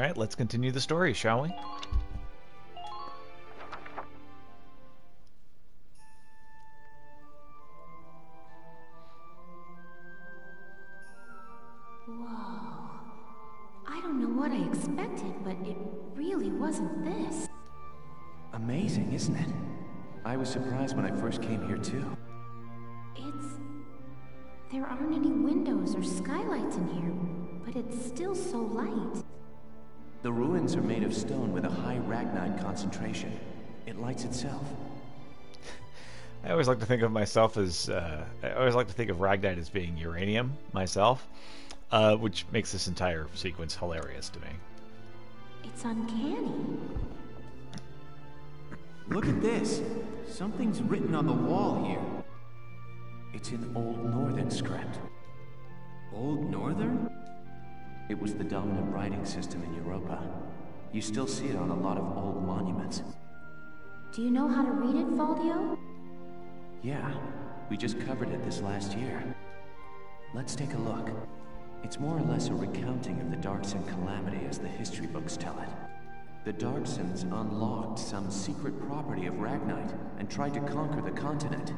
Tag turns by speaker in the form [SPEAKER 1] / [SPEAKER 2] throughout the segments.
[SPEAKER 1] Alright, let's continue the story, shall we?
[SPEAKER 2] Whoa. I don't know what I expected, but it really wasn't this.
[SPEAKER 3] Amazing, isn't it? I was surprised when I first came here, too.
[SPEAKER 2] There aren't any windows or skylights in here, but it's still so light.
[SPEAKER 3] The ruins are made of stone with a high ragnite concentration. It lights itself.
[SPEAKER 1] I always like to think of myself as, I always like to think of ragnite as being uranium, myself, which makes this entire sequence hilarious to me.
[SPEAKER 2] It's uncanny.
[SPEAKER 3] Look at this. Something's written on the wall here. It's in Old Northern script. Old Northern? It was the dominant writing system in Europa. You still see it on a lot of old monuments.
[SPEAKER 2] Do you know how to read it, Valdio?
[SPEAKER 3] Yeah, we just covered it this last year. Let's take a look. It's more or less a recounting of the Darkson calamity as the history books tell it. The Darksons unlocked some secret property of Ragnite and tried to conquer the continent.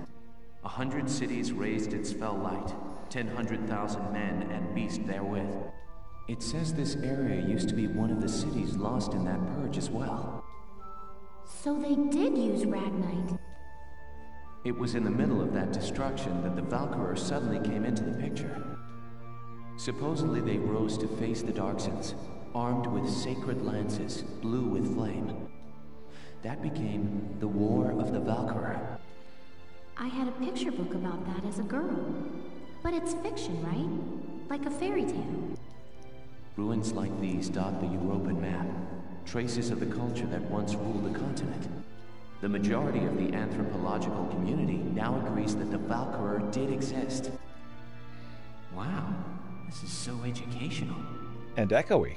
[SPEAKER 3] 100 cities raised its fell light, 100,000 men and beast therewith. It says this area used to be one of the cities lost in that purge as well.
[SPEAKER 2] So they did use Ragnite.
[SPEAKER 3] It was in the middle of that destruction that the Valkyria suddenly came into the picture. Supposedly they rose to face the Darksons, armed with sacred lances, blue with flame. That became the War of the Valkyria.
[SPEAKER 2] I had a picture book about that as a girl. But it's fiction, right? Like a fairy tale.
[SPEAKER 3] Ruins like these dot the European map, traces of the culture that once ruled the continent. The majority of the anthropological community now agrees that the Valkyria did exist. Wow, this is so educational.
[SPEAKER 1] And echoey.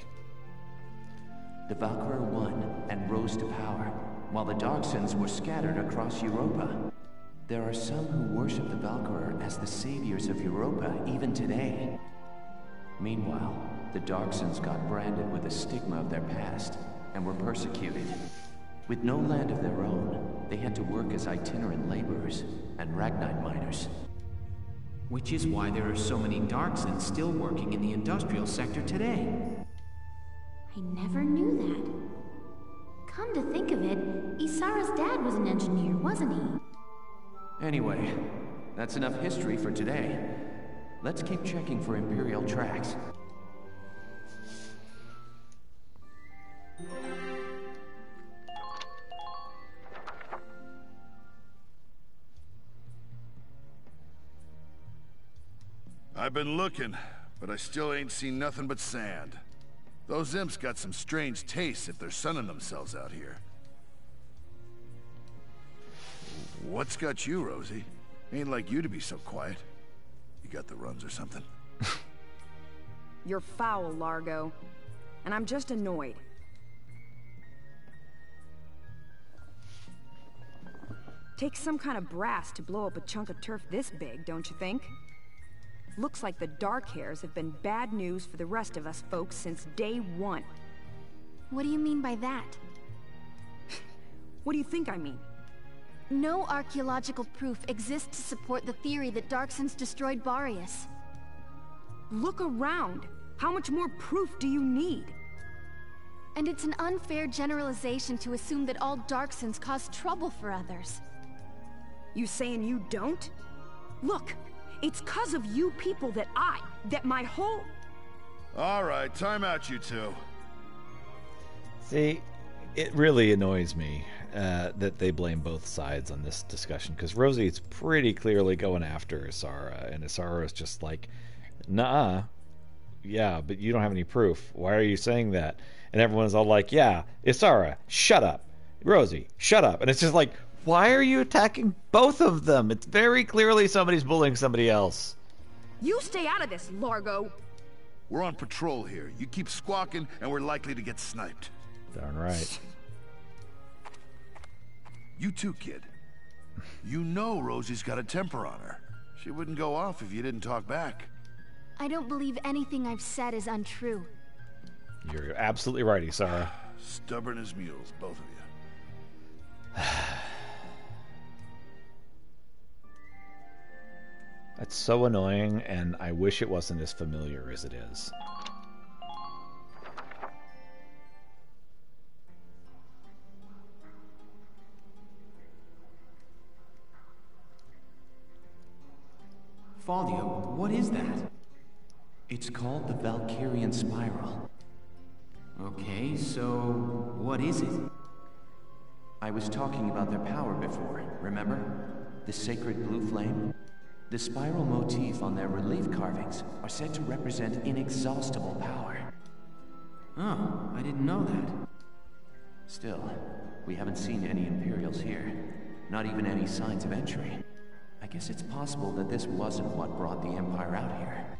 [SPEAKER 3] The Valkyria won and rose to power, while the Darksons were scattered across Europa. There are some who worship the Valkyria as the saviors of Europa even today. Meanwhile, the Darksons got branded with the stigma of their past and were persecuted. With no land of their own, they had to work as itinerant laborers and Ragnite miners.
[SPEAKER 4] Which is why there are so many Darksons still working in the industrial sector today.
[SPEAKER 2] I never knew that. Come to think of it, Isara's dad was an engineer, wasn't he?
[SPEAKER 3] Anyway, that's enough history for today. Let's keep checking for Imperial tracks.
[SPEAKER 5] I've been looking, but I still ain't seen nothing but sand. Those imps got some strange tastes if they're sunning themselves out here. What's got you, Rosie? Ain't like you to be so quiet. You got the runs or something?
[SPEAKER 6] You're foul, Largo. And I'm just annoyed. Takes some kind of brass to blow up a chunk of turf this big, don't you think? Looks like the Dark Hairs have been bad news for the rest of us folks since day one.
[SPEAKER 2] What do you mean by that?
[SPEAKER 6] What do you think I mean?
[SPEAKER 2] No archaeological proof exists to support the theory that Darksons destroyed Boreas.
[SPEAKER 6] Look around. How much more proof do you need?
[SPEAKER 2] And it's an unfair generalization to assume that all Darksons cause trouble for others.
[SPEAKER 6] You saying you don't? Look, it's 'cause of you people that my whole...
[SPEAKER 5] All right, time out, you two.
[SPEAKER 1] See, it really annoys me that they blame both sides on this discussion, because Rosie is pretty clearly going after Isara, and Isara is just like, nah, yeah, but you don't have any proof. Why are you saying that? And everyone's all like, yeah, Isara, shut up. Rosie, shut up. And it's just like, why are you attacking both of them? It's very clearly somebody's bullying somebody else.
[SPEAKER 6] You stay out of this, Largo.
[SPEAKER 5] We're on patrol here. You keep squawking, and we're likely to get sniped.
[SPEAKER 1] Darn right.
[SPEAKER 5] You too, kid. You know Rosie's got a temper on her. She wouldn't go off if you didn't talk back.
[SPEAKER 2] I don't believe anything I've said is untrue.
[SPEAKER 1] You're absolutely right, Isara.
[SPEAKER 5] Stubborn as mules, both of you.
[SPEAKER 1] That's so annoying, and I wish it wasn't as familiar as it is.
[SPEAKER 4] Falio, what is that?
[SPEAKER 3] It's called the Valkyrian Spiral.
[SPEAKER 4] Okay, so what is it?
[SPEAKER 3] I was talking about their power before, remember? The sacred blue flame? The spiral motif on their relief carvings are said to represent inexhaustible power.
[SPEAKER 4] Oh, I didn't know that.
[SPEAKER 3] Still, we haven't seen any Imperials here. Not even any signs of entry. I guess it's possible that this wasn't what brought the Empire out here.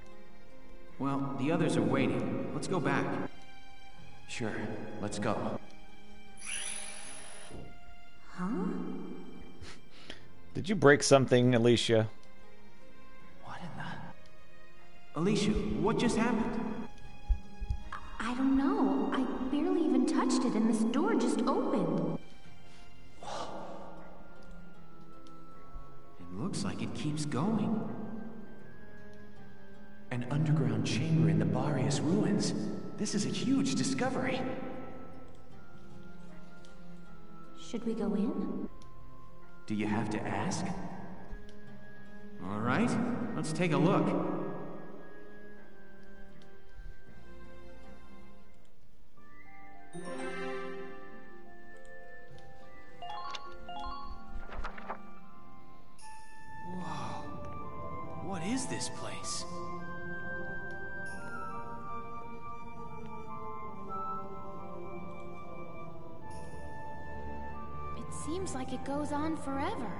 [SPEAKER 4] Well, the others are waiting. Let's go back.
[SPEAKER 3] Sure, let's go.
[SPEAKER 2] Huh?
[SPEAKER 1] Did you break something, Alicia?
[SPEAKER 3] What in the...
[SPEAKER 4] Alicia, what just happened?
[SPEAKER 2] I don't know. I barely even touched it and this door just opened.
[SPEAKER 4] It looks like it keeps going.
[SPEAKER 3] An underground chamber in the Barrius ruins. This is a huge discovery.
[SPEAKER 2] Should we go in?
[SPEAKER 3] Do you have to ask?
[SPEAKER 4] All right, let's take a look. Whoa, what is this place?
[SPEAKER 2] Seems like it goes on forever.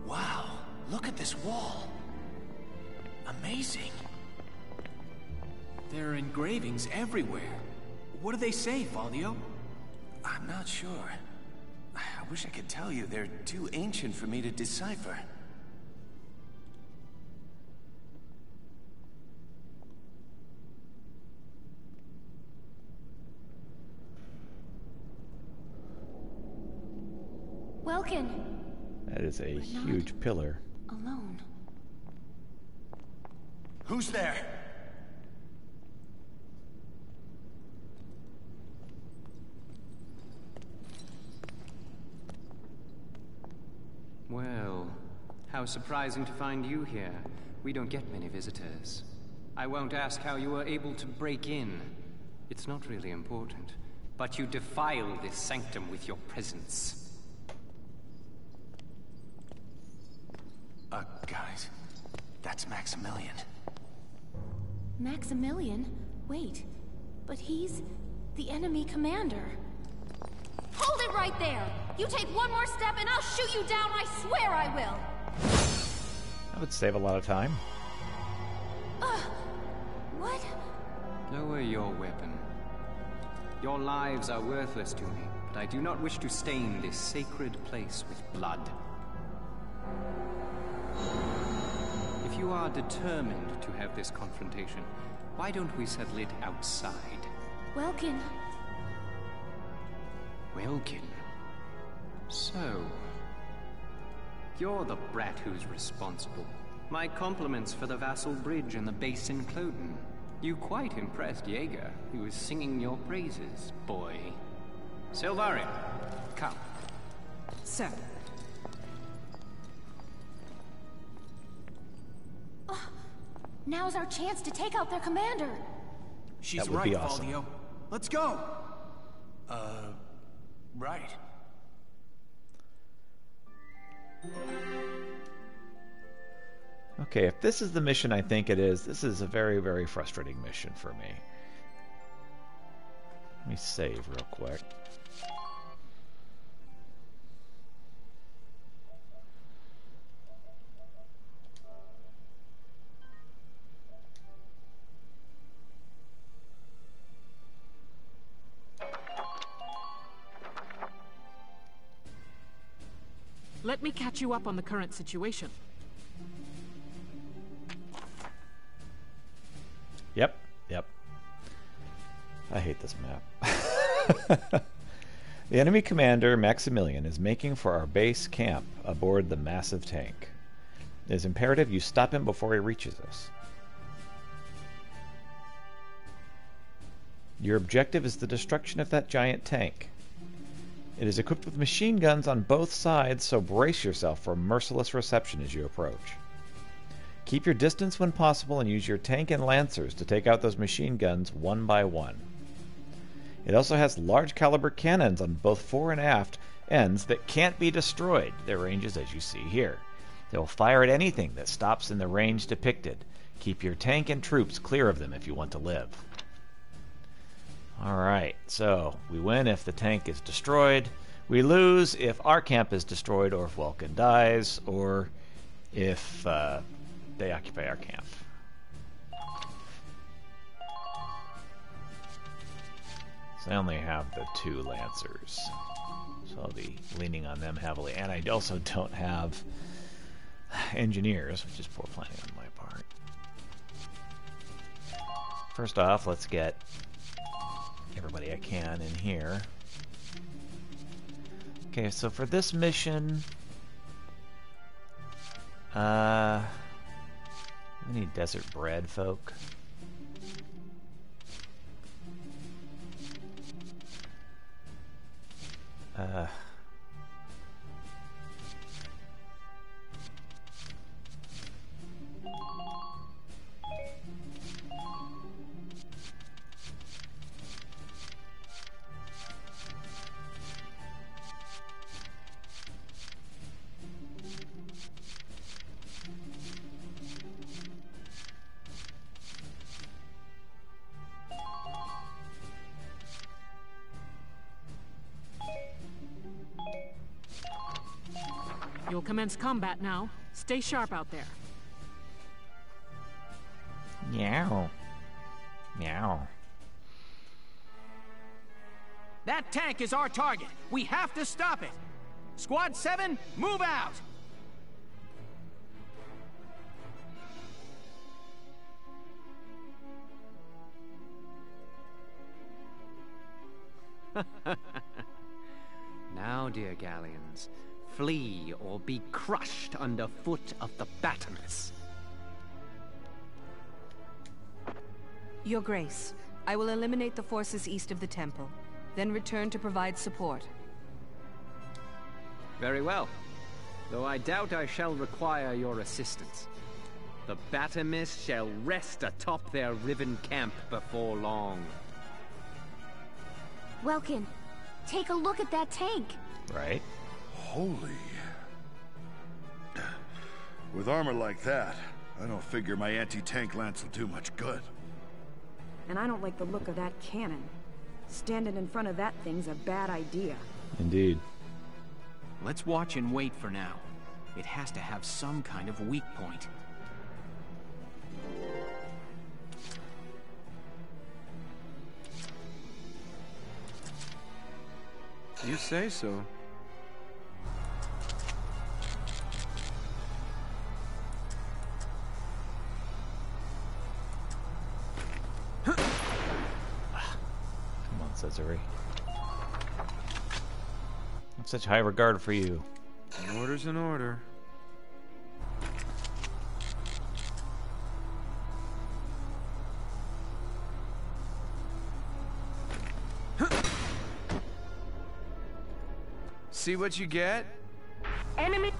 [SPEAKER 3] Wow, look at this wall. Amazing.
[SPEAKER 4] There are engravings everywhere. What do they say, Falio?
[SPEAKER 3] I'm not sure. I wish I could tell you. They're too ancient for me to decipher.
[SPEAKER 2] Welkin!
[SPEAKER 1] That is a huge pillar.
[SPEAKER 2] Alone.
[SPEAKER 3] Who's there?
[SPEAKER 7] Well, how surprising to find you here. We don't get many visitors. I won't ask how you were able to break in. It's not really important. But you defile this sanctum with your presence.
[SPEAKER 3] Guys, that's Maximilian.
[SPEAKER 2] Maximilian? Wait, but he's the enemy commander. Hold it right there! You take one more step and I'll shoot you down, I swear I will!
[SPEAKER 1] That would save a lot of time.
[SPEAKER 2] What?
[SPEAKER 7] Lower your weapon. Your lives are worthless to me, but I do not wish to stain this sacred place with blood. If you are determined to have this confrontation, why don't we settle it outside?
[SPEAKER 2] Welkin.
[SPEAKER 7] Welkin? So, you're the brat who's responsible. My compliments for the Vassal Bridge and the base in Cloden. You quite impressed Jaeger, who was singing your praises, boy. Silvaria, come.
[SPEAKER 6] Sir.
[SPEAKER 2] Now's our chance to take out their commander.
[SPEAKER 4] She's
[SPEAKER 1] That would
[SPEAKER 4] right,
[SPEAKER 1] be awesome.
[SPEAKER 4] Falio. Let's go!
[SPEAKER 3] Right.
[SPEAKER 1] Okay, if this is the mission I think it is, this is a very, very frustrating mission for me. Let me save real quick.
[SPEAKER 8] Let me catch you up on the current situation.
[SPEAKER 1] Yep. I hate this map. The enemy commander, Maximilian, is making for our base camp aboard the massive tank. It is imperative you stop him before he reaches us. Your objective is the destruction of that giant tank. It is equipped with machine guns on both sides, so brace yourself for a merciless reception as you approach. Keep your distance when possible and use your tank and lancers to take out those machine guns one by one. It also has large caliber cannons on both fore and aft ends that can't be destroyed. Their range is as you see here. They will fire at anything that stops in the range depicted. Keep your tank and troops clear of them if you want to live. Alright, so we win if the tank is destroyed. We lose if our camp is destroyed, or if Welkin dies, or if they occupy our camp. So I only have the 2 Lancers, so I'll be leaning on them heavily. And I also don't have Engineers, which is poor planning on my part. First off, let's get everybody I can in here. Okay, so for this mission, we need desert bread, folk.
[SPEAKER 8] You'll commence combat now. Stay sharp out there.
[SPEAKER 1] Meow. Meow.
[SPEAKER 4] That tank is our target. We have to stop it. Squad 7, move out!
[SPEAKER 7] Now, dear galleons, flee or be crushed underfoot of the Batamus.
[SPEAKER 6] Your Grace, I will eliminate the forces east of the temple, then return to provide support.
[SPEAKER 7] Very well, though I doubt I shall require your assistance. The Batamis shall rest atop their riven camp before long.
[SPEAKER 2] Welkin, take a look at that tank.
[SPEAKER 1] Right?
[SPEAKER 5] Holy... With armor like that, I don't figure my anti-tank lance will do much good.
[SPEAKER 6] And I don't like the look of that cannon. Standing in front of that thing's a bad idea.
[SPEAKER 1] Indeed.
[SPEAKER 4] Let's watch and wait for now. It has to have some kind of weak point.
[SPEAKER 9] You say so.
[SPEAKER 1] Come on, Cesare. I have such high regard for you.
[SPEAKER 9] An order's an order. See what you get?
[SPEAKER 6] Enemy!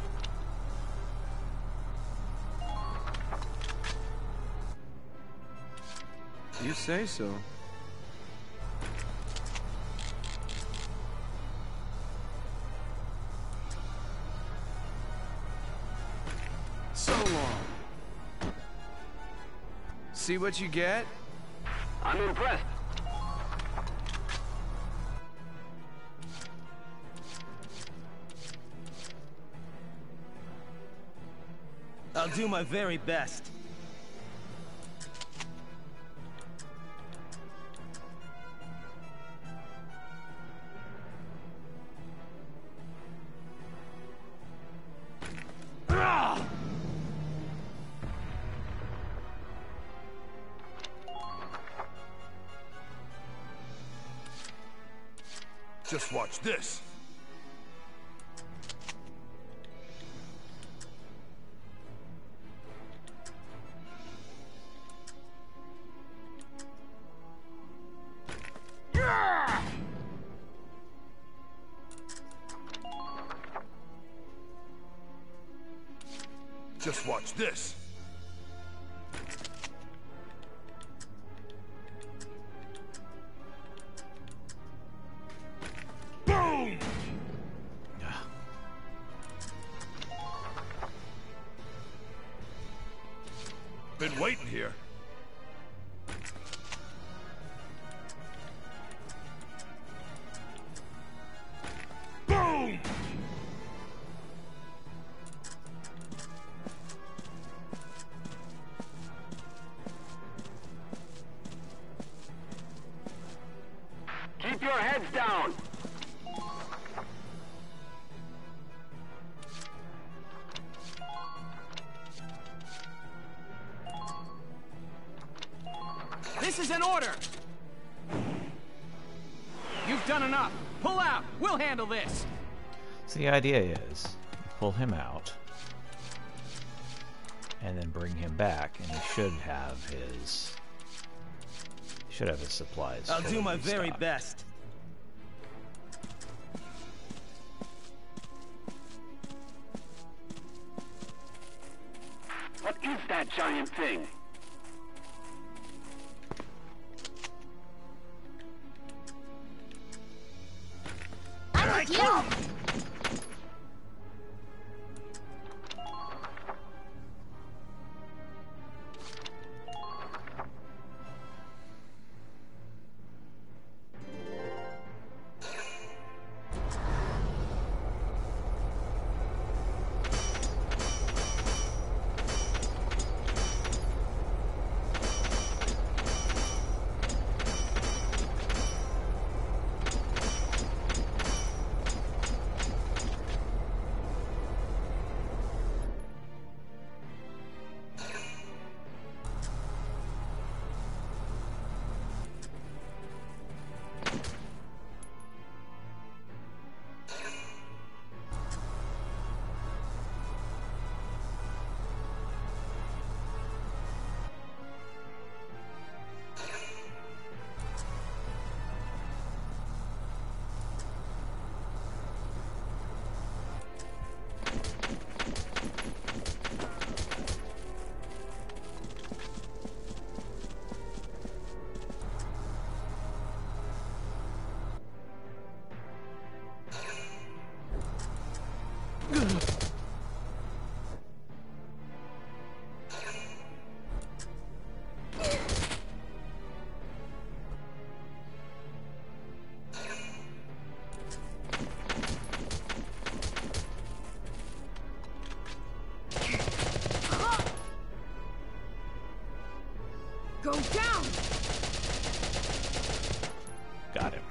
[SPEAKER 9] You say so. So long. See what you get?
[SPEAKER 7] I'm impressed.
[SPEAKER 10] I'll do my very best.
[SPEAKER 5] Just watch this. Just watch this. Boom! Been waiting here. Boom!
[SPEAKER 11] Keep your heads down.
[SPEAKER 4] This is an order! You've done enough. Pull out. We'll handle this.
[SPEAKER 1] So the idea is, you pull him out, and then bring him back, and he should have his supplies.
[SPEAKER 10] I'll do my very
[SPEAKER 1] stocked.
[SPEAKER 10] best.
[SPEAKER 11] What is that giant thing?
[SPEAKER 2] I'm with you!
[SPEAKER 6] Go down!
[SPEAKER 1] Got him.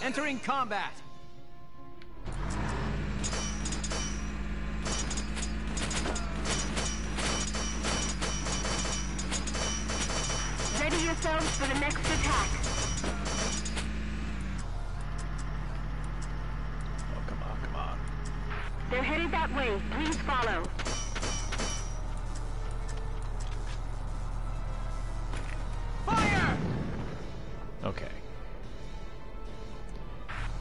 [SPEAKER 4] Entering combat.
[SPEAKER 11] Ready yourselves for the next attack.
[SPEAKER 1] Oh, come on, come on.
[SPEAKER 11] They're headed that way. Please follow.
[SPEAKER 4] Fire!
[SPEAKER 1] Okay.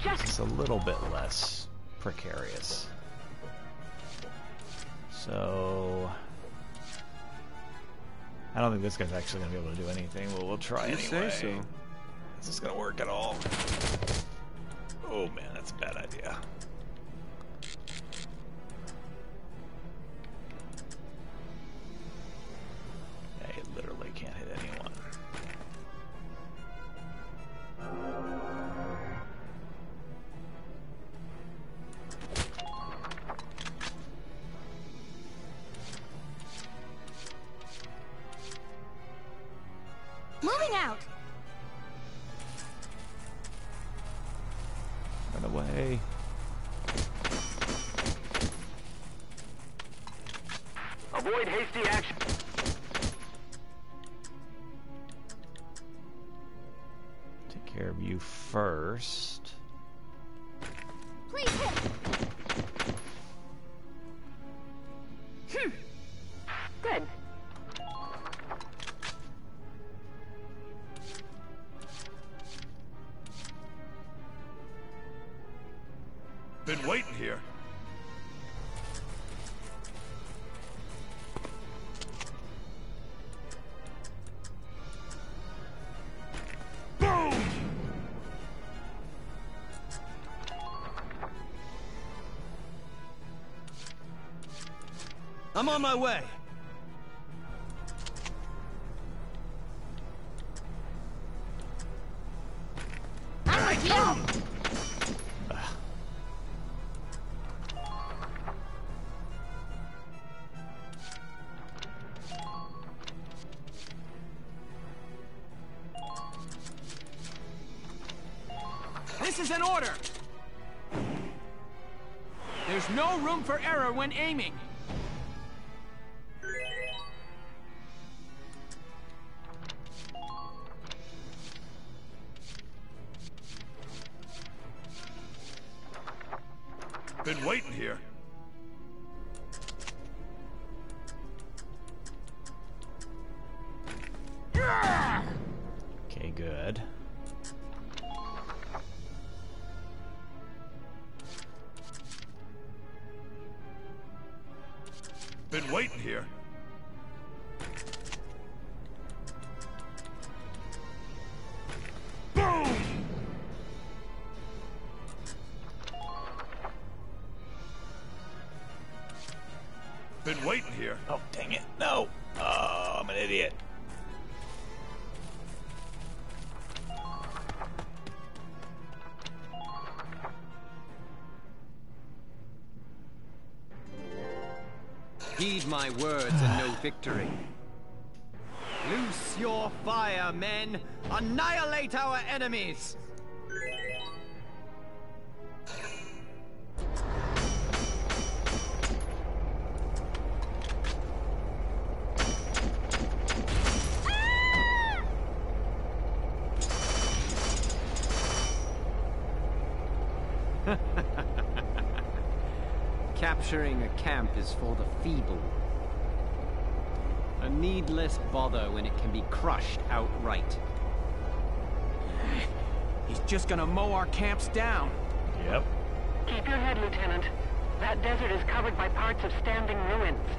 [SPEAKER 11] Just
[SPEAKER 1] It's a little bit less precarious. So I don't think this guy's actually going to be able to do anything, but we'll try
[SPEAKER 9] You
[SPEAKER 1] anyway.
[SPEAKER 9] say so.
[SPEAKER 1] Is this going to work at all? Oh man, that's a bad idea. Yeah, he literally can't hit anyone.
[SPEAKER 2] Moving out!
[SPEAKER 1] Run away.
[SPEAKER 11] Avoid hasty action.
[SPEAKER 1] Take care of you first.
[SPEAKER 2] Please hit!
[SPEAKER 11] Good.
[SPEAKER 5] Been waiting here. Boom!
[SPEAKER 10] I'm on my way.
[SPEAKER 2] I'm with you!
[SPEAKER 4] This is an order! There's no room for error when aiming.
[SPEAKER 5] Been waiting here.
[SPEAKER 1] Okay, good.
[SPEAKER 5] Been waiting here. Boom! Been waiting here.
[SPEAKER 1] Oh, dang it. No. Oh, I'm an idiot.
[SPEAKER 7] Heed my words and no victory. Loose your fire, men! Annihilate our enemies! Capturing a camp is for the feeble. A needless bother when it can be crushed outright.
[SPEAKER 4] He's just gonna mow our camps down.
[SPEAKER 1] Yep.
[SPEAKER 11] Keep your head, Lieutenant. That desert is covered by parts of standing ruins.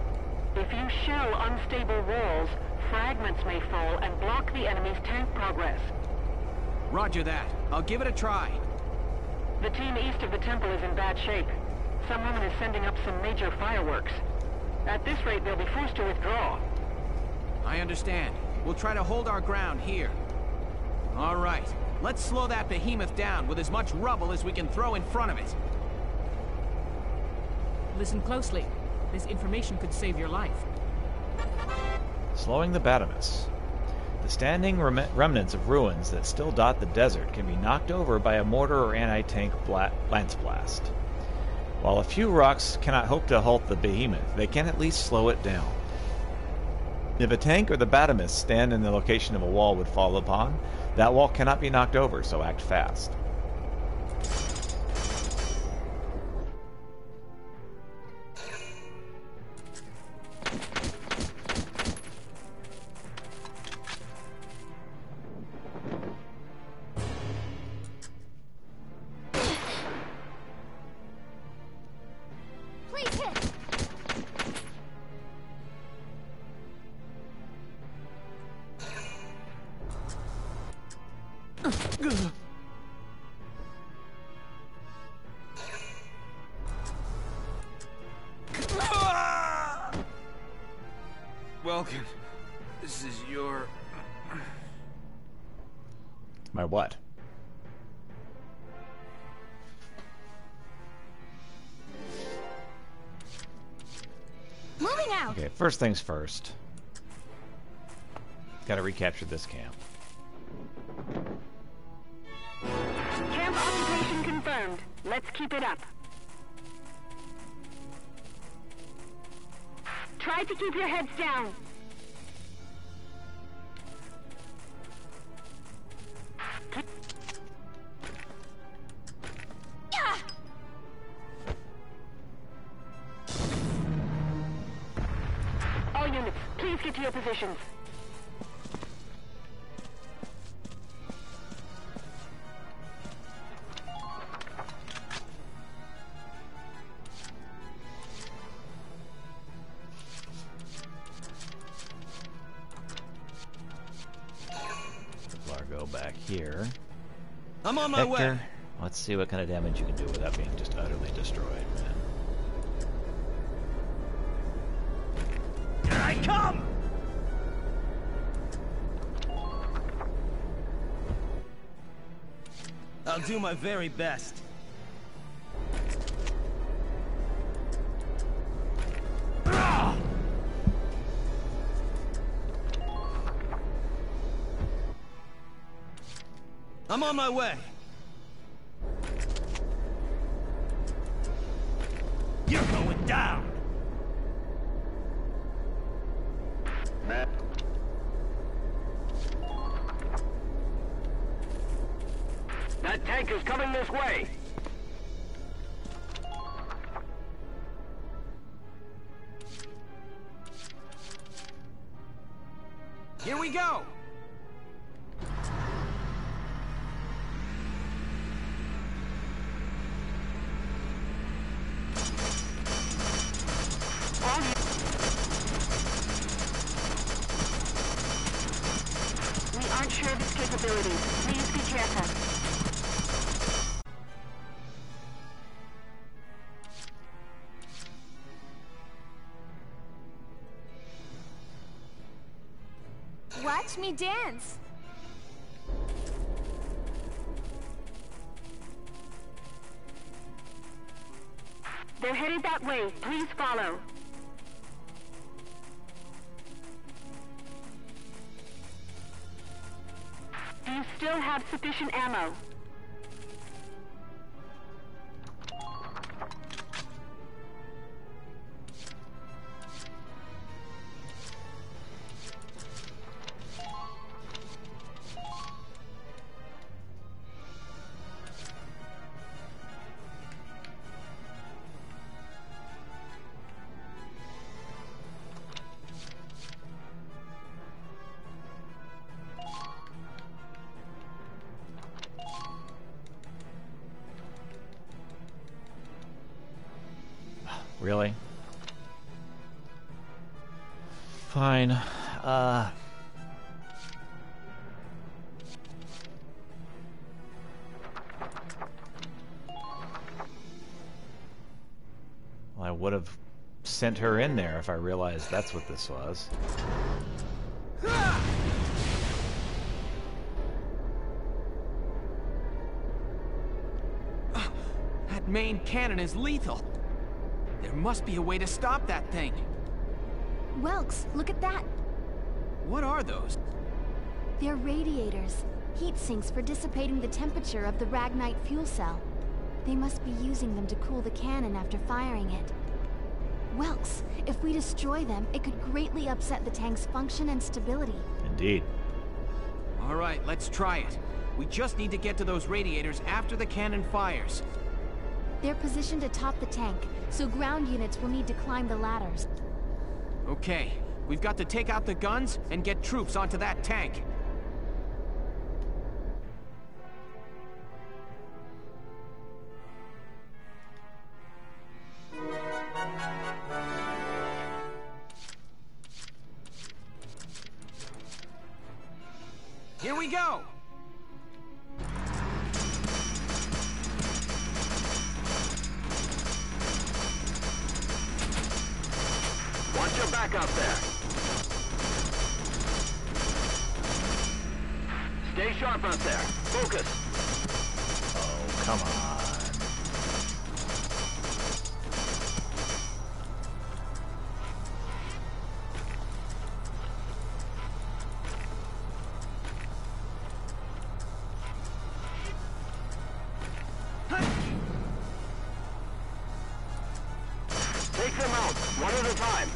[SPEAKER 11] If you shell unstable walls, fragments may fall and block the enemy's tank progress.
[SPEAKER 4] Roger that. I'll give it a try.
[SPEAKER 11] The team east of the temple is in bad shape. Some woman is sending up some major fireworks. At this rate, they'll be forced to withdraw.
[SPEAKER 4] I understand. We'll try to hold our ground here. All right. Let's slow that behemoth down with as much rubble as we can throw in front of it.
[SPEAKER 8] Listen closely. This information could save your life.
[SPEAKER 1] Slowing the Batamus. The standing remnants of ruins that still dot the desert can be knocked over by a mortar or anti-tank lance blast. While a few rocks cannot hope to halt the behemoth, they can at least slow it down. If a tank or the Batamus stand in the location of a wall would fall upon, that wall cannot be knocked over, so act fast.
[SPEAKER 2] Please hit!
[SPEAKER 9] Welcome. This is your...
[SPEAKER 1] My what?
[SPEAKER 2] Moving out!
[SPEAKER 1] Okay, first things first. Gotta recapture this camp.
[SPEAKER 11] confirmed. Let's keep it up. Try to keep your heads down. All units, please get to your positions.
[SPEAKER 1] Largo back here.
[SPEAKER 10] I'm on my
[SPEAKER 1] Hector,
[SPEAKER 10] way.
[SPEAKER 1] let's see what kind of damage you can do without being just utterly destroyed, man.
[SPEAKER 10] Here I come! I'll do my very best. I'm on my way. You're going down.
[SPEAKER 11] That tank is coming this way.
[SPEAKER 4] Here we go!
[SPEAKER 11] We aren't sure of its capabilities. Please be careful.
[SPEAKER 2] Watch me dance.
[SPEAKER 11] They're headed that way. Please follow. Do you still have sufficient ammo?
[SPEAKER 1] Really? Fine. Well, I would have sent her in there if I realized that's what this was.
[SPEAKER 4] That main cannon is lethal. There must be a way to stop that thing.
[SPEAKER 2] Welks, look at that.
[SPEAKER 4] What are those?
[SPEAKER 2] They're radiators. Heat sinks for dissipating the temperature of the Ragnite fuel cell. They must be using them to cool the cannon after firing it. Welks, if we destroy them, it could greatly upset the tank's function and stability.
[SPEAKER 1] Indeed.
[SPEAKER 4] All right, let's try it. We just need to get to those radiators after the cannon fires.
[SPEAKER 2] They're positioned atop the tank, so ground units will need to climb the ladders.
[SPEAKER 4] Okay, we've got to take out the guns and get troops onto that tank. Here we go!
[SPEAKER 11] Watch your back out there. Stay sharp out there. Focus.
[SPEAKER 1] Oh, come on.
[SPEAKER 11] time.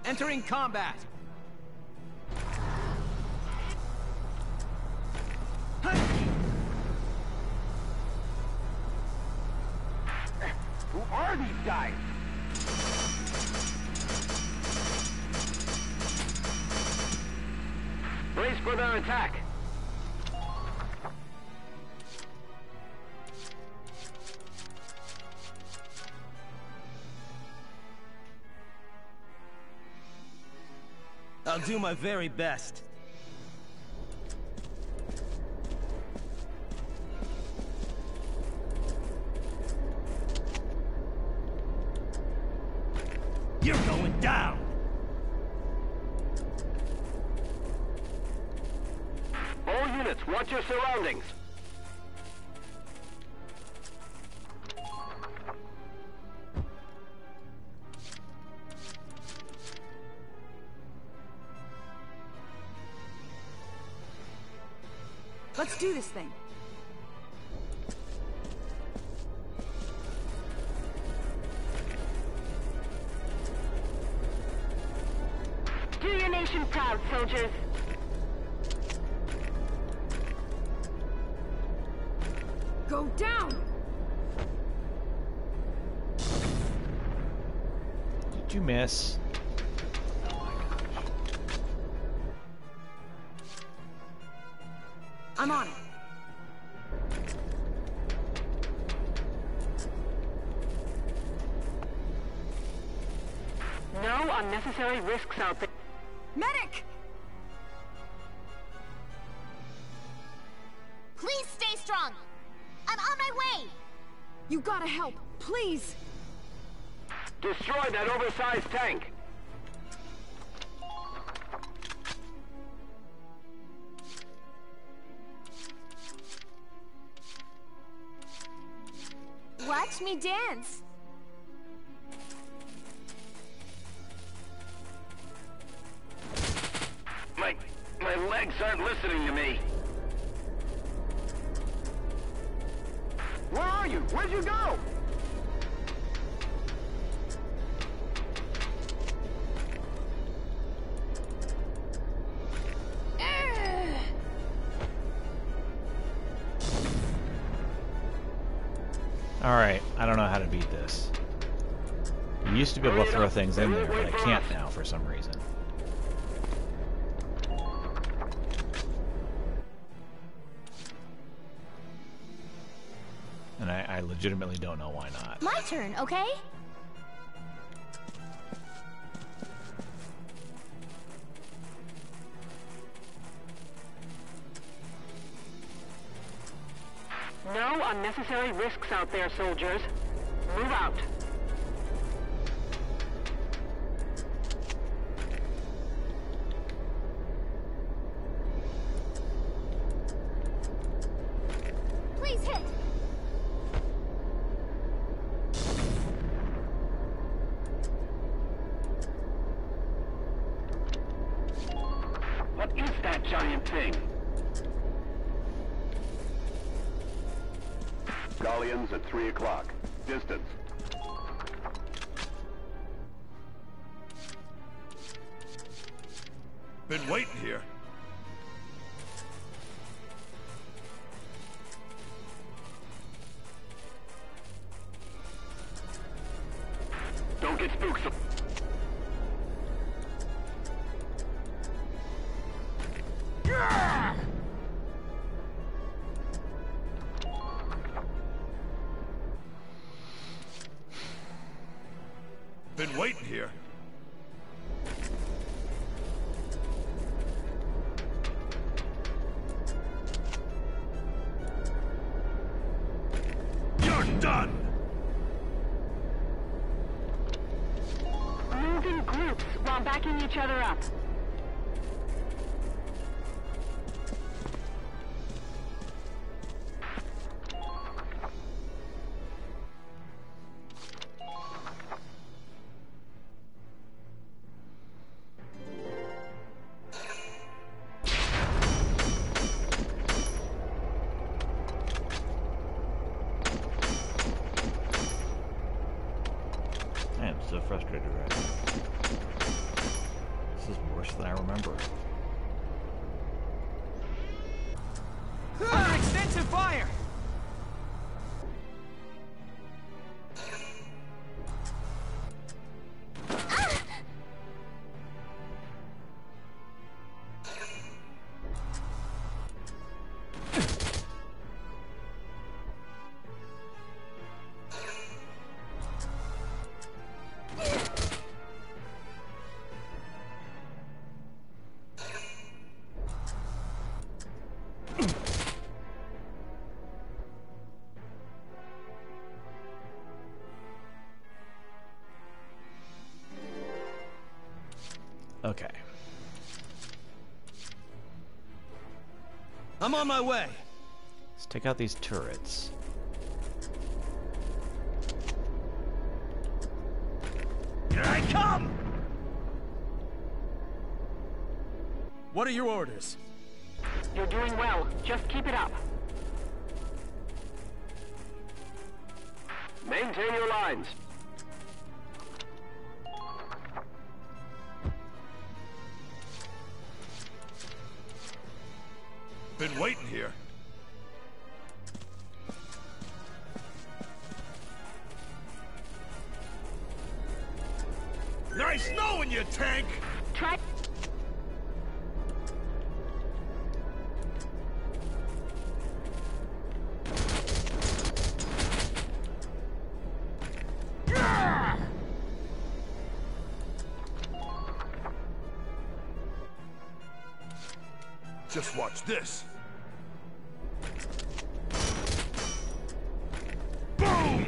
[SPEAKER 4] Entering combat.
[SPEAKER 11] Who are these guys? Brace for their attack.
[SPEAKER 10] I'll do my very best. You're going down!
[SPEAKER 11] All units, watch your surroundings.
[SPEAKER 6] Let's do this thing.
[SPEAKER 11] Do your nation proud, soldiers.
[SPEAKER 6] Go down!
[SPEAKER 1] Did you miss?
[SPEAKER 6] I'm on it.
[SPEAKER 11] No unnecessary risks out there.
[SPEAKER 6] Medic!
[SPEAKER 2] Please stay strong. I'm on my way.
[SPEAKER 6] You gotta help, please!
[SPEAKER 11] Destroy that oversized tank.
[SPEAKER 2] Watch me dance.
[SPEAKER 11] My legs aren't listening to me. Where are you? Where'd you go?
[SPEAKER 1] Alright, I don't know how to beat this. I used to be able to throw things in there, but I can't now for some reason. And I legitimately don't know why not.
[SPEAKER 2] My turn, okay?
[SPEAKER 11] No unnecessary risks out there, soldiers. Move out.
[SPEAKER 2] Please hit.
[SPEAKER 11] What is that giant thing?
[SPEAKER 12] Galleons at 3 o'clock. Distance.
[SPEAKER 5] Been waiting here.
[SPEAKER 11] Don't get spooked.
[SPEAKER 5] Been waiting here. You're done!
[SPEAKER 11] Move in groups while backing each other up.
[SPEAKER 1] so frustrated right now. This is worse than I remember.
[SPEAKER 4] Under extensive fire!
[SPEAKER 1] Okay.
[SPEAKER 10] I'm on my way.
[SPEAKER 1] Let's take out these turrets.
[SPEAKER 10] Here I come!
[SPEAKER 9] What are your orders?
[SPEAKER 11] You're doing well. Just keep it up.
[SPEAKER 12] Maintain your lines.
[SPEAKER 5] Been waiting here.
[SPEAKER 10] Nice knowing you, tank!
[SPEAKER 11] Try...
[SPEAKER 5] Just watch this.
[SPEAKER 12] Boom!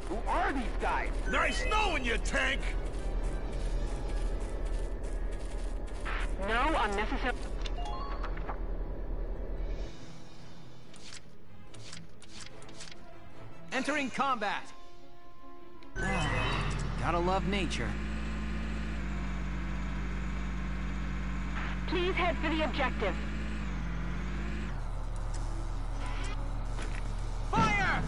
[SPEAKER 12] Who are these guys?
[SPEAKER 10] Nice knowing you, tank!
[SPEAKER 11] No unnecessary...
[SPEAKER 4] Entering combat. Gotta love nature.
[SPEAKER 11] Please head for the objective.
[SPEAKER 4] Fire!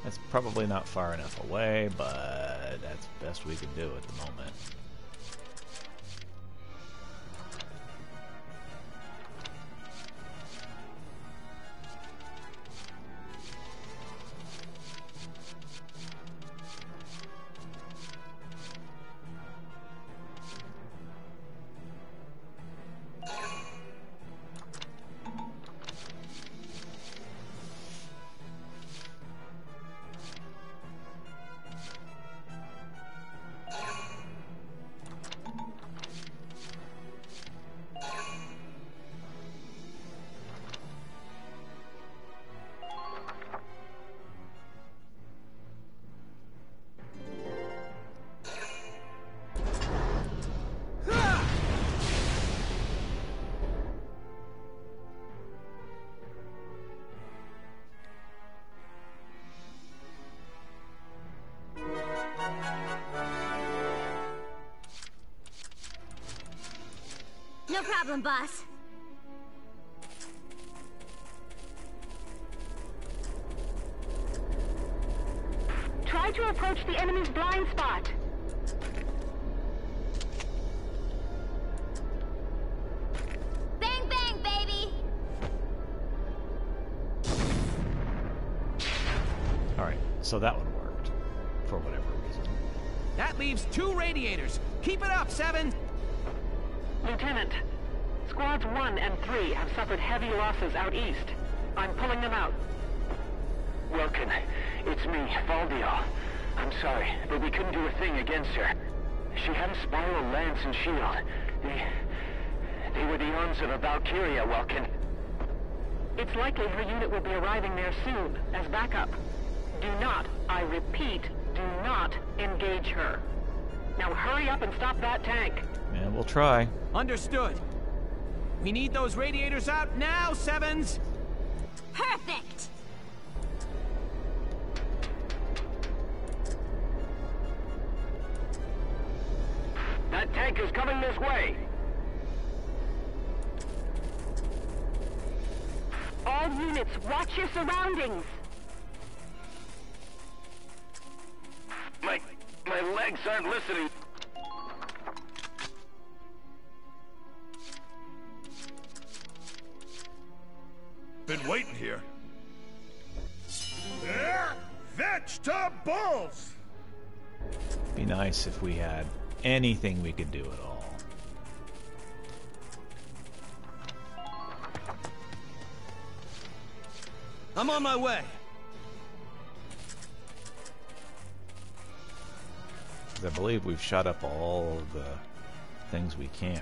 [SPEAKER 1] That's probably not far enough away, but that's the best we can do at the moment.
[SPEAKER 2] No problem, boss.
[SPEAKER 11] Try to approach the enemy's blind spot.
[SPEAKER 2] Bang, bang, baby!
[SPEAKER 1] Alright, so that one worked. For whatever reason.
[SPEAKER 4] That leaves 2 radiators. Keep it up, 7!
[SPEAKER 11] Lieutenant, Squads 1 and 3 have suffered heavy losses out east. I'm pulling them out.
[SPEAKER 12] Welkin, it's me, Valdio. I'm sorry, but we couldn't do a thing against her. She had a spiral lance and shield. They were the arms of a Valkyria, Welkin.
[SPEAKER 11] It's likely her unit will be arriving there soon, as backup. Do not, I repeat, do not engage her. Now hurry up and stop that tank.
[SPEAKER 1] Yeah, we'll try.
[SPEAKER 4] Understood. We need those radiators out now, 7s!
[SPEAKER 2] Perfect!
[SPEAKER 12] That tank is coming this way.
[SPEAKER 11] All units, watch your surroundings.
[SPEAKER 12] My legs aren't listening.
[SPEAKER 5] Been waiting here. Vegetables!
[SPEAKER 1] Be nice if we had anything we could do at all.
[SPEAKER 9] I'm on my way.
[SPEAKER 1] 'Cause I believe we've shot up all of the things we can.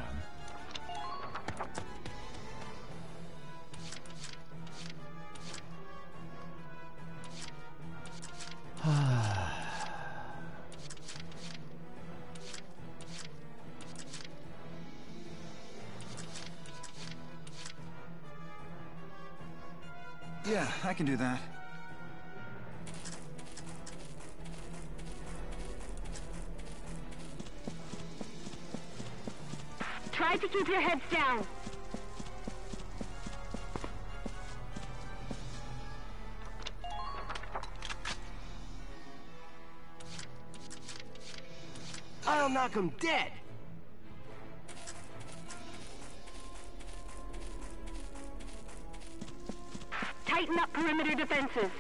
[SPEAKER 9] Yeah, I can do that.
[SPEAKER 11] Try to keep your heads down.
[SPEAKER 9] I'll knock him dead.
[SPEAKER 11] Tighten up perimeter defenses.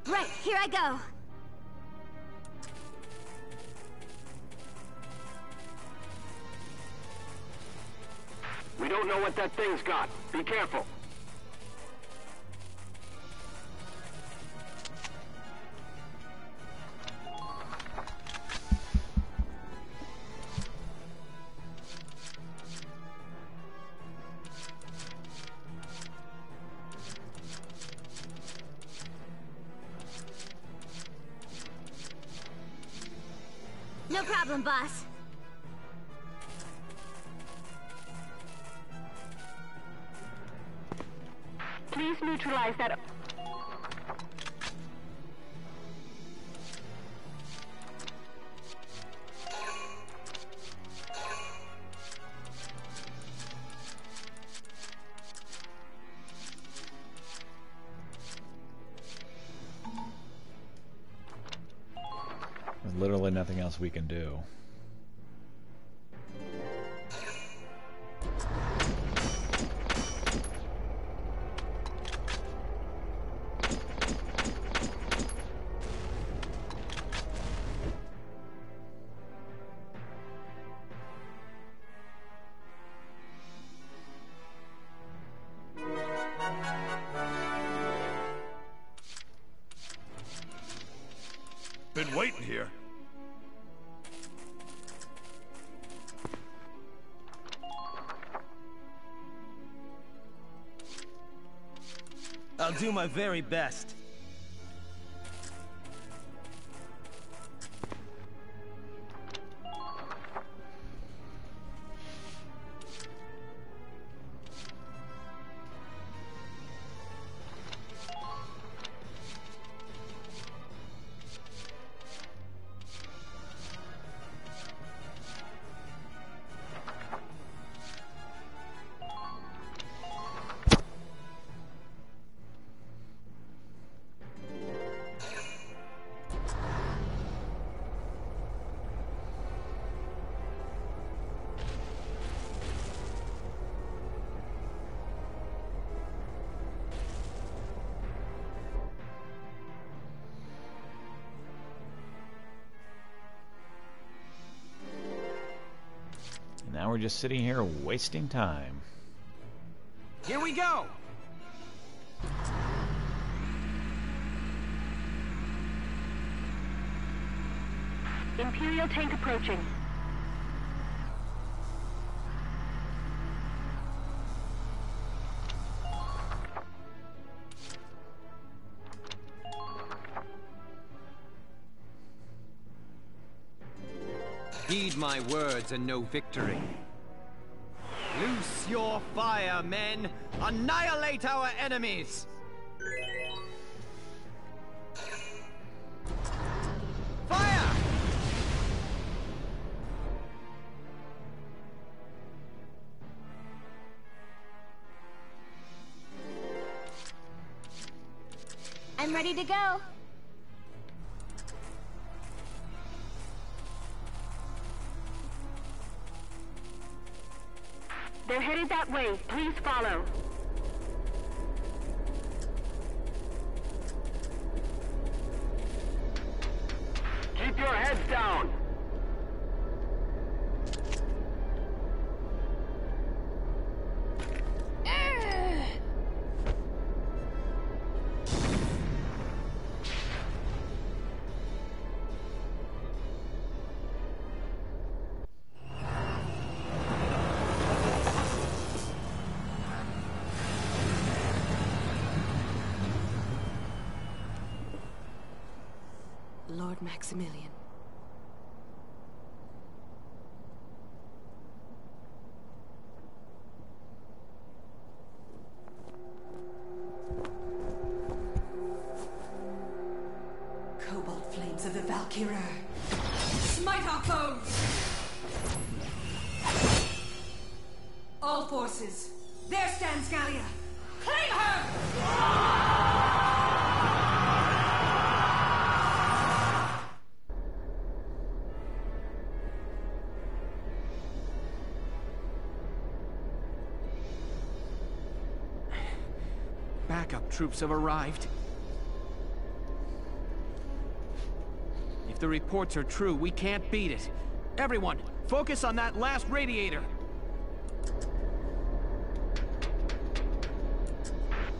[SPEAKER 2] Right, here I go.
[SPEAKER 12] We don't know what that thing's got. Be careful.
[SPEAKER 2] No problem, boss.
[SPEAKER 11] Please neutralize that.
[SPEAKER 1] There's literally nothing else we can do.
[SPEAKER 5] Been waiting here.
[SPEAKER 9] I'll do my very best.
[SPEAKER 1] Now we're just sitting here wasting time.
[SPEAKER 4] Here we go!
[SPEAKER 11] Imperial tank approaching.
[SPEAKER 4] Heed my words and know victory. Loose your fire, men! Annihilate our enemies! Fire!
[SPEAKER 2] I'm ready to go.
[SPEAKER 11] They're headed that way. Please follow.
[SPEAKER 12] Keep your heads down.
[SPEAKER 6] Lord Maximilian.
[SPEAKER 13] Cobalt flames of the Valkyria. Smite our foes! All forces, there stands Gallia. Claim her!
[SPEAKER 4] Backup troops have arrived. If the reports are true, we can't beat it. Everyone, focus on that last radiator.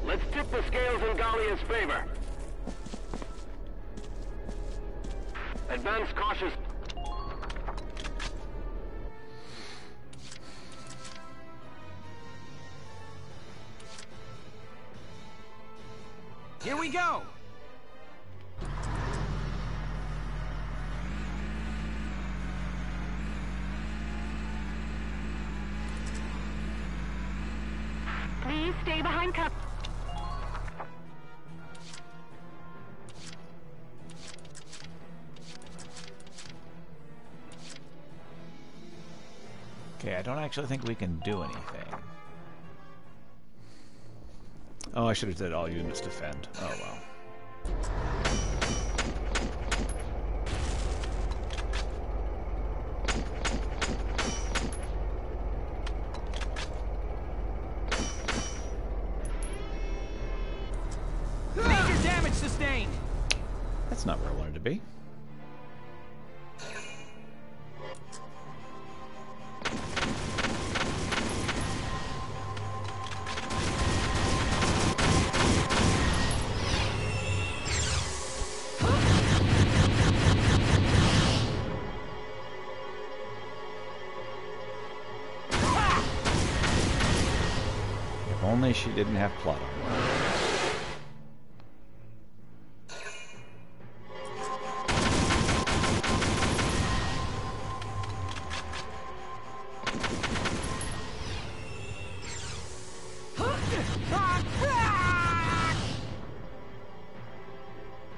[SPEAKER 12] Let's tip the scales in Gallia's favor. Advance cautious.
[SPEAKER 4] Here we go!
[SPEAKER 11] Please stay behind cover.
[SPEAKER 1] Okay, I don't actually think we can do anything. Oh, I should have said all units defend. Oh well.
[SPEAKER 4] Major damage sustained!
[SPEAKER 1] That's not where I wanted to be. If only she didn't have plot armor.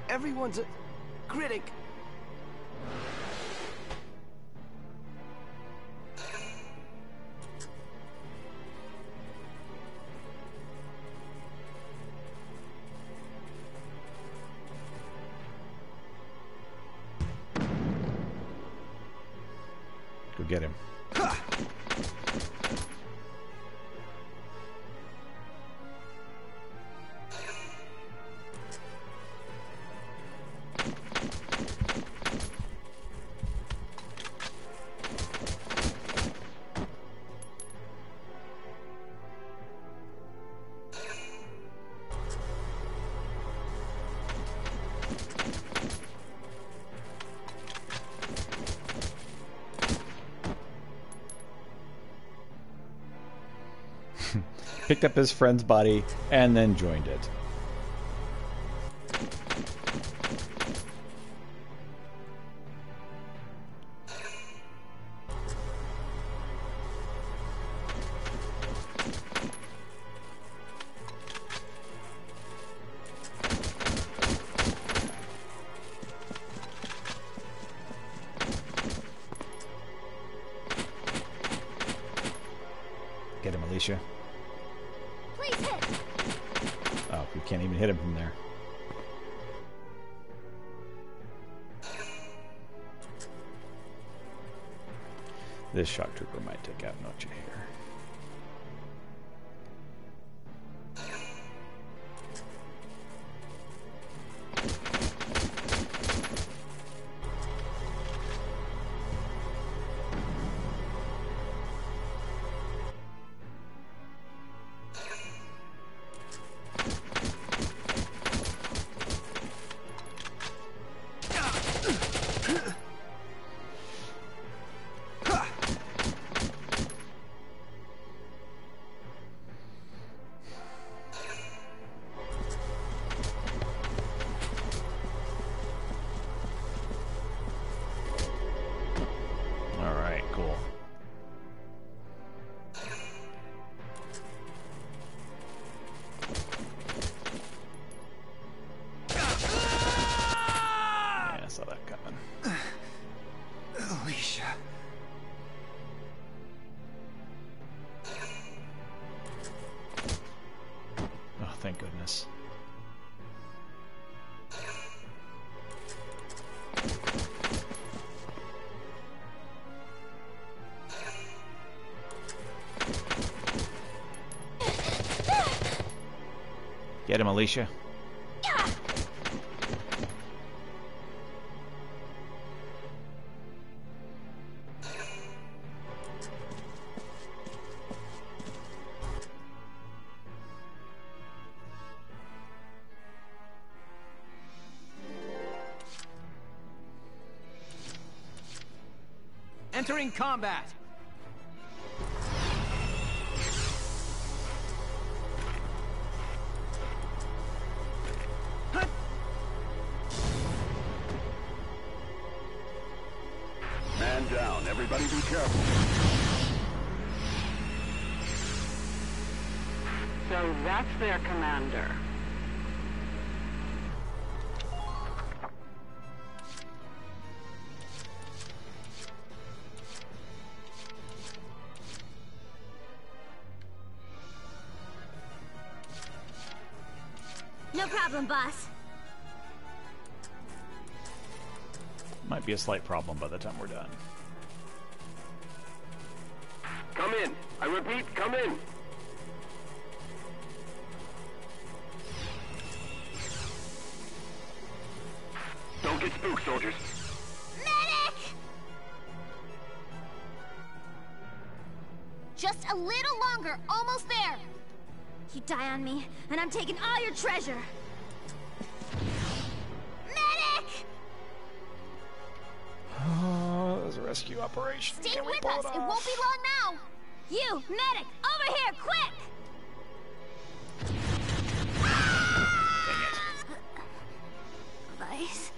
[SPEAKER 9] Everyone's a critic.
[SPEAKER 1] Go get him. Picked up his friend's body and then joined it. Get him, Alicia.
[SPEAKER 2] Please hit.
[SPEAKER 1] Oh, we can't even hit him from there. This shock trooper might take out Noche here. Thank goodness. Get him, Alicia.
[SPEAKER 4] Entering combat.
[SPEAKER 5] Man down. Everybody be careful.
[SPEAKER 11] So that's their commander.
[SPEAKER 2] No problem, boss.
[SPEAKER 1] Might be a slight problem by the time we're done.
[SPEAKER 12] Come in. I repeat, come in. Don't get spooked, soldiers.
[SPEAKER 2] Medic! Just a little longer. Almost there. You die on me, and I'm taking all your treasure. Medic!
[SPEAKER 1] Oh, that was a rescue operation.
[SPEAKER 2] Stay
[SPEAKER 1] Can we
[SPEAKER 2] with
[SPEAKER 1] pull
[SPEAKER 2] us.
[SPEAKER 1] it
[SPEAKER 2] It
[SPEAKER 1] off?
[SPEAKER 2] won't be long now. You, medic, over here, quick!
[SPEAKER 1] Dang it.
[SPEAKER 2] Vice.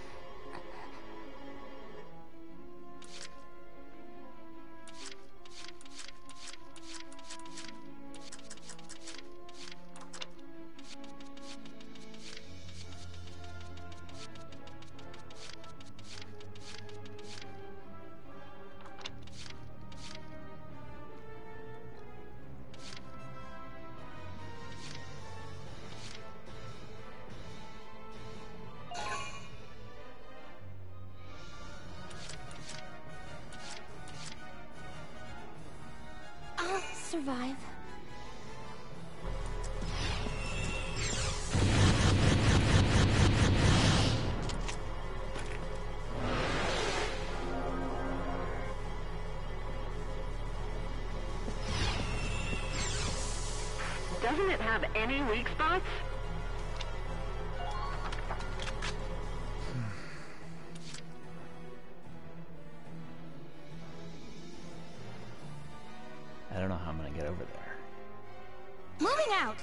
[SPEAKER 2] I'll survive.
[SPEAKER 11] Doesn't it have any weak spots?
[SPEAKER 1] I don't know how I'm gonna get over there.
[SPEAKER 2] Moving out.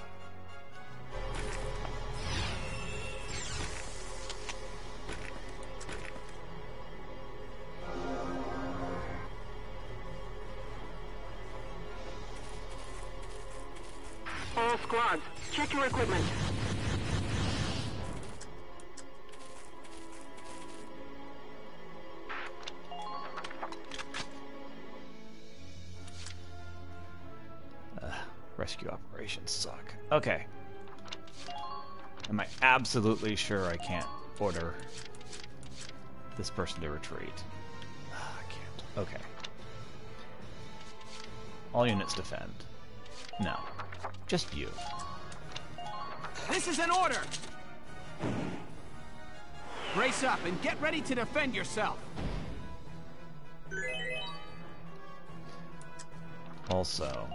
[SPEAKER 11] All squads, check your equipment.
[SPEAKER 1] Rescue operations suck. Okay. Am I absolutely sure I can't order this person to retreat? I can't. Okay. All units defend. No. Just you.
[SPEAKER 4] This is an order! Brace up and get ready to defend yourself.
[SPEAKER 1] Also,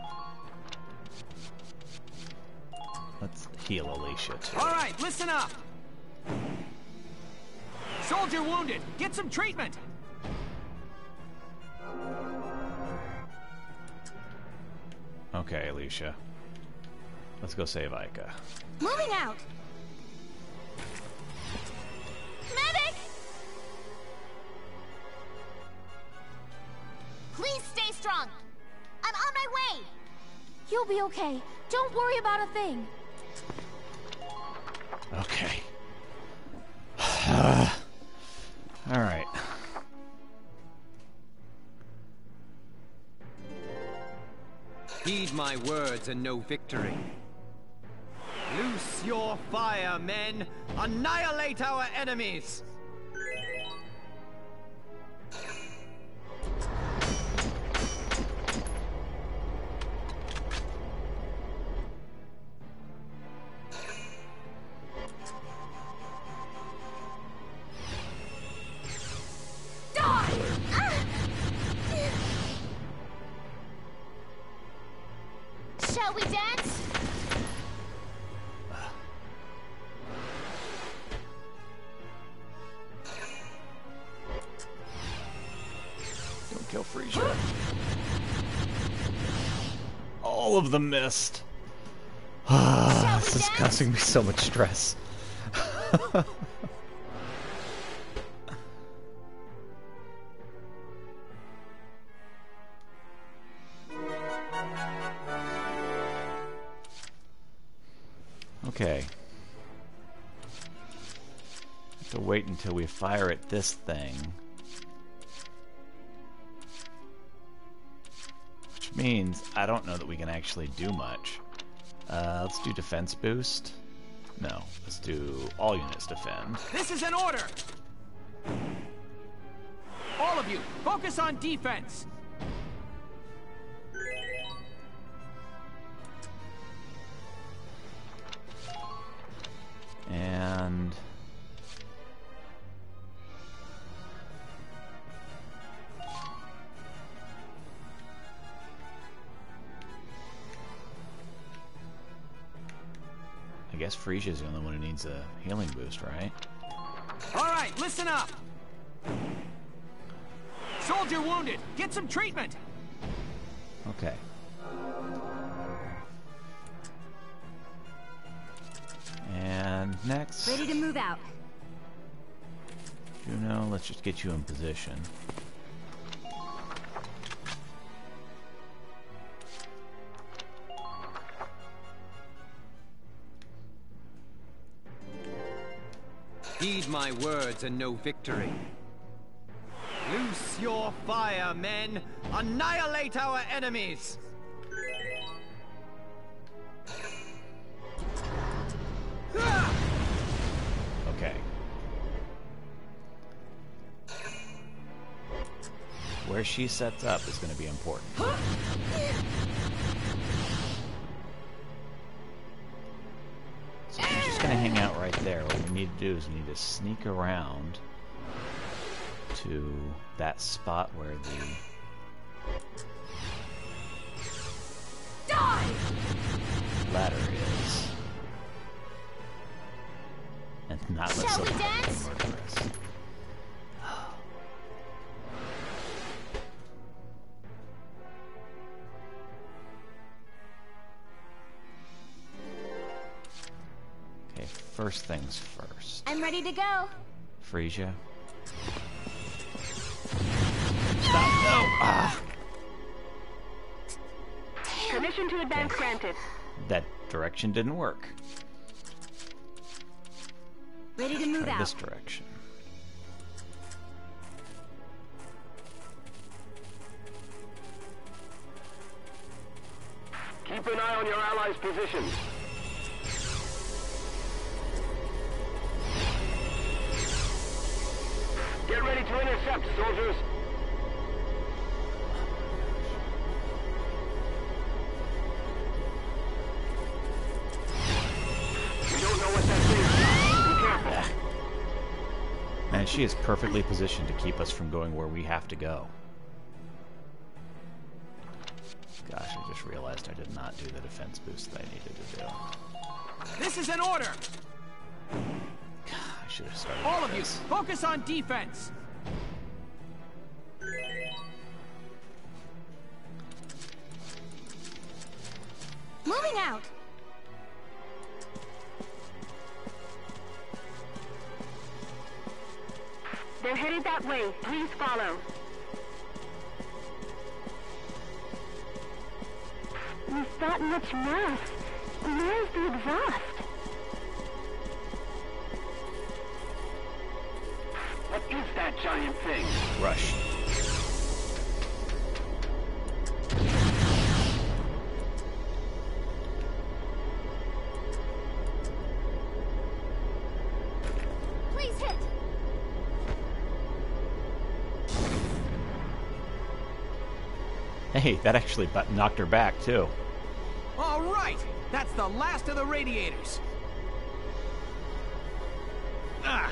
[SPEAKER 1] let's heal Alicia too.
[SPEAKER 4] All right, listen up. Soldier wounded. Get some treatment.
[SPEAKER 1] Okay, Alicia. Let's go save Ica.
[SPEAKER 2] Moving out. Medic! Please stay strong. I'm on my way. You'll be okay. Don't worry about a thing.
[SPEAKER 1] Okay. All right.
[SPEAKER 7] Heed my words and know victory. Loose your fire, men! Annihilate our enemies!
[SPEAKER 2] Shall we dance?
[SPEAKER 1] Don't kill Frisia. All of them missed. This is causing me so much stress. Okay. Have to wait until we fire at this thing. Which means I don't know that we can actually do much. Let's do defense boost. No, let's do all units defend.
[SPEAKER 4] This is an order! All of you, focus on defense!
[SPEAKER 1] And I guess Frisia's the only one who needs a healing boost, right?
[SPEAKER 4] All right, listen up! Soldier wounded! Get some treatment!
[SPEAKER 1] Okay. And next...
[SPEAKER 6] Ready to move out.
[SPEAKER 1] Juno, let's just get you in position.
[SPEAKER 7] Heed my words and know victory. Loose your fire, men! Annihilate our enemies!
[SPEAKER 1] Okay. Where she sets up is going to be important. So I'm just going to hang out right there. What we need to do is we need to sneak around to that spot where the ladder is. And not let someone murder us. Okay, first things first.
[SPEAKER 2] I'm ready to go.
[SPEAKER 1] Frisia. Stop! No! Ah!
[SPEAKER 11] Permission to advance granted.
[SPEAKER 1] That direction didn't work.
[SPEAKER 6] Ready to move
[SPEAKER 1] Try
[SPEAKER 6] out.
[SPEAKER 1] this direction.
[SPEAKER 12] Keep Keep an eye on your allies' positions. Get ready to intercept, soldiers. We don't know what that thing is. Be careful.
[SPEAKER 1] Man, she is perfectly positioned to keep us from going where we have to go. Gosh, I just realized I did not do the defense boost that I needed to do.
[SPEAKER 4] This is an order!
[SPEAKER 1] I should have started
[SPEAKER 4] All
[SPEAKER 1] with
[SPEAKER 4] of you,
[SPEAKER 1] this.
[SPEAKER 4] focus on defense!
[SPEAKER 2] Moving out!
[SPEAKER 11] They're headed that way. Please follow. We've got much mass. Where's the exhaust?
[SPEAKER 12] What is that giant thing?
[SPEAKER 1] Rush.
[SPEAKER 2] Please hit!
[SPEAKER 1] Hey, that actually knocked her back, too.
[SPEAKER 4] All right! That's the last of the radiators! Ah!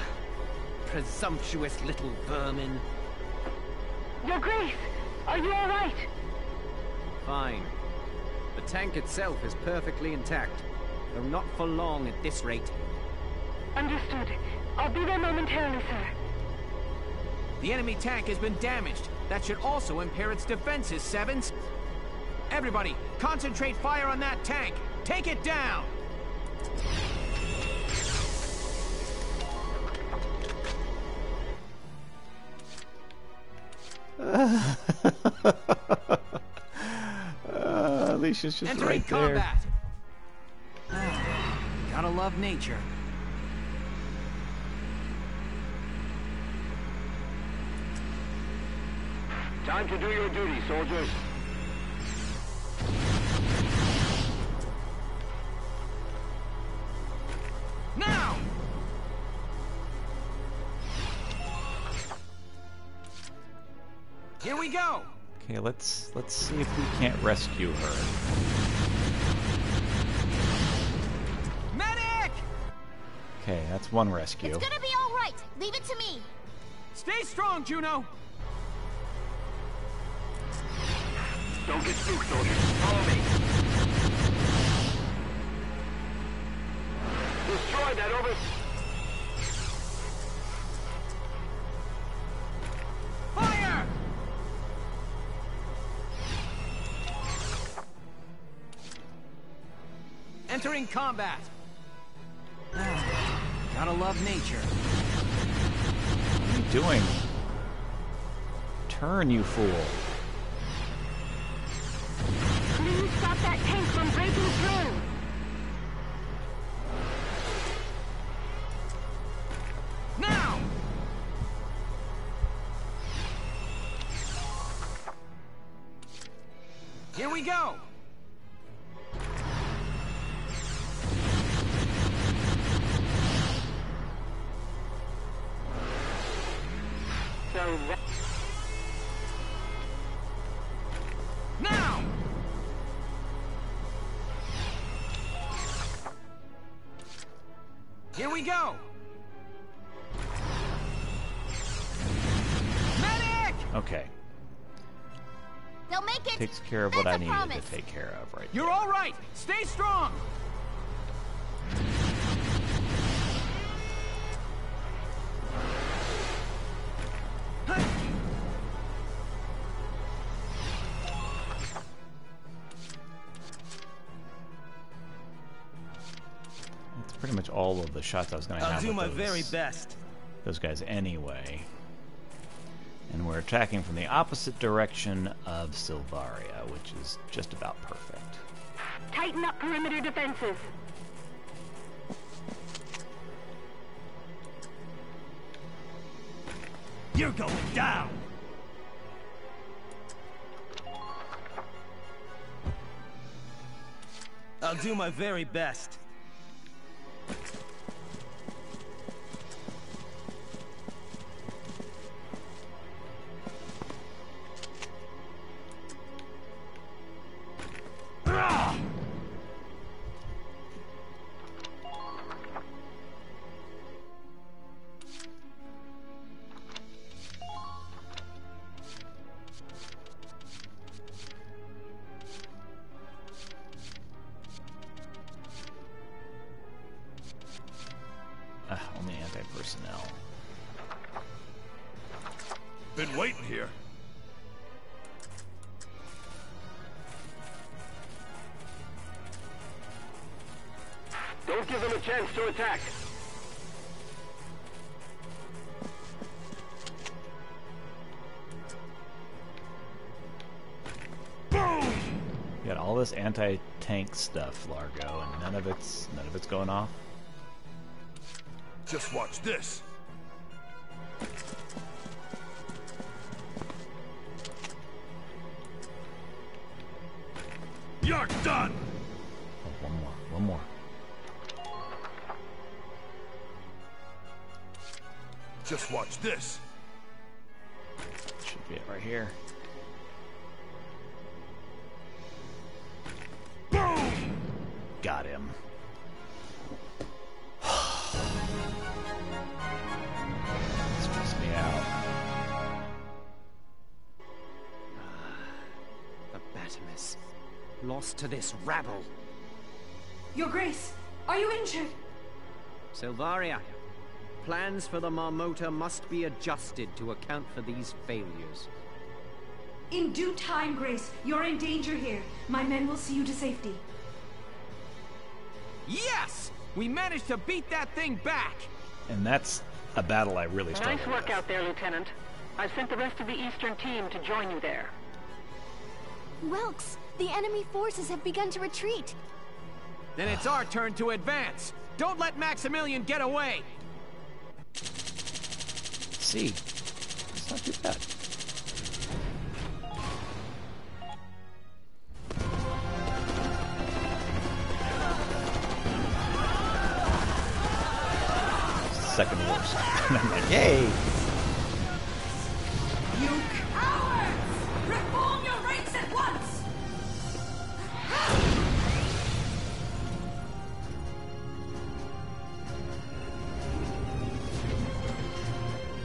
[SPEAKER 4] Presumptuous little vermin.
[SPEAKER 11] Your Grace, are you all right?
[SPEAKER 7] Fine. The tank itself is perfectly intact, though not for long at this rate.
[SPEAKER 11] Understood. I'll be there momentarily, sir.
[SPEAKER 4] The enemy tank has been damaged. That should also impair its defenses, Sevens. Everybody, concentrate fire on that tank. Take it down!
[SPEAKER 1] Alicia's just
[SPEAKER 4] Entering
[SPEAKER 1] right there.
[SPEAKER 4] combat. Gotta love nature.
[SPEAKER 12] Time to do your duty, soldiers.
[SPEAKER 4] Now! Here we go!
[SPEAKER 1] Okay, let's see if we can't rescue her.
[SPEAKER 4] Medic!
[SPEAKER 1] Okay, that's one rescue.
[SPEAKER 2] It's gonna be all right. Leave it to me.
[SPEAKER 4] Stay strong, Juno!
[SPEAKER 12] Don't get spooked, soldiers. Follow me. Destroy that over...
[SPEAKER 4] Fire! Entering combat. Gotta love nature.
[SPEAKER 1] What are you doing? Turn, you fool.
[SPEAKER 11] Please stop that tank from breaking through.
[SPEAKER 4] Now! Here we go!
[SPEAKER 11] So
[SPEAKER 4] Now! Here we go! Medic!
[SPEAKER 1] Okay.
[SPEAKER 2] They'll make it.
[SPEAKER 1] Takes care of
[SPEAKER 2] That's
[SPEAKER 1] what I
[SPEAKER 2] a
[SPEAKER 1] needed
[SPEAKER 2] promise.
[SPEAKER 1] to take care of right
[SPEAKER 4] You're all right! Stay strong!
[SPEAKER 1] That's pretty much all of the shots I was going to have.
[SPEAKER 9] I'll do
[SPEAKER 1] with
[SPEAKER 9] my
[SPEAKER 1] those,
[SPEAKER 9] very best.
[SPEAKER 1] Those guys anyway. And we're attacking from the opposite direction of Silvaria, which is just about perfect.
[SPEAKER 11] tighten up perimeter defenses.
[SPEAKER 9] You're going down! I'll do my very best.
[SPEAKER 1] Only anti-personnel.
[SPEAKER 5] Been waiting here.
[SPEAKER 12] Don't give them a chance to attack.
[SPEAKER 1] You got all this anti-tank stuff, Largo, and none of it's going off.
[SPEAKER 5] Just watch this. You're done.
[SPEAKER 1] Oh, one more.
[SPEAKER 5] Just watch this.
[SPEAKER 1] Should be it right here.
[SPEAKER 5] Boom!
[SPEAKER 1] Got him. Stress me out.
[SPEAKER 7] The Batimus. Lost to this rabble.
[SPEAKER 13] Your Grace, are you injured?
[SPEAKER 7] Silvaria, plans for the Marmota must be adjusted to account for these failures.
[SPEAKER 13] In due time, Grace. You're in danger here. My men will see you to safety.
[SPEAKER 4] Yes! We managed to beat that thing back!
[SPEAKER 1] And that's a battle I really struggled
[SPEAKER 11] Nice
[SPEAKER 1] with.
[SPEAKER 11] work out there, Lieutenant. I've sent the rest of the Eastern team to join you there.
[SPEAKER 2] Welks, the enemy forces have begun to retreat.
[SPEAKER 4] Then it's our turn to advance. Don't let Maximilian get away!
[SPEAKER 1] See, it's not too bad. Second worst. And I'm like, yay!
[SPEAKER 13] You cowards! Reform your ranks at once!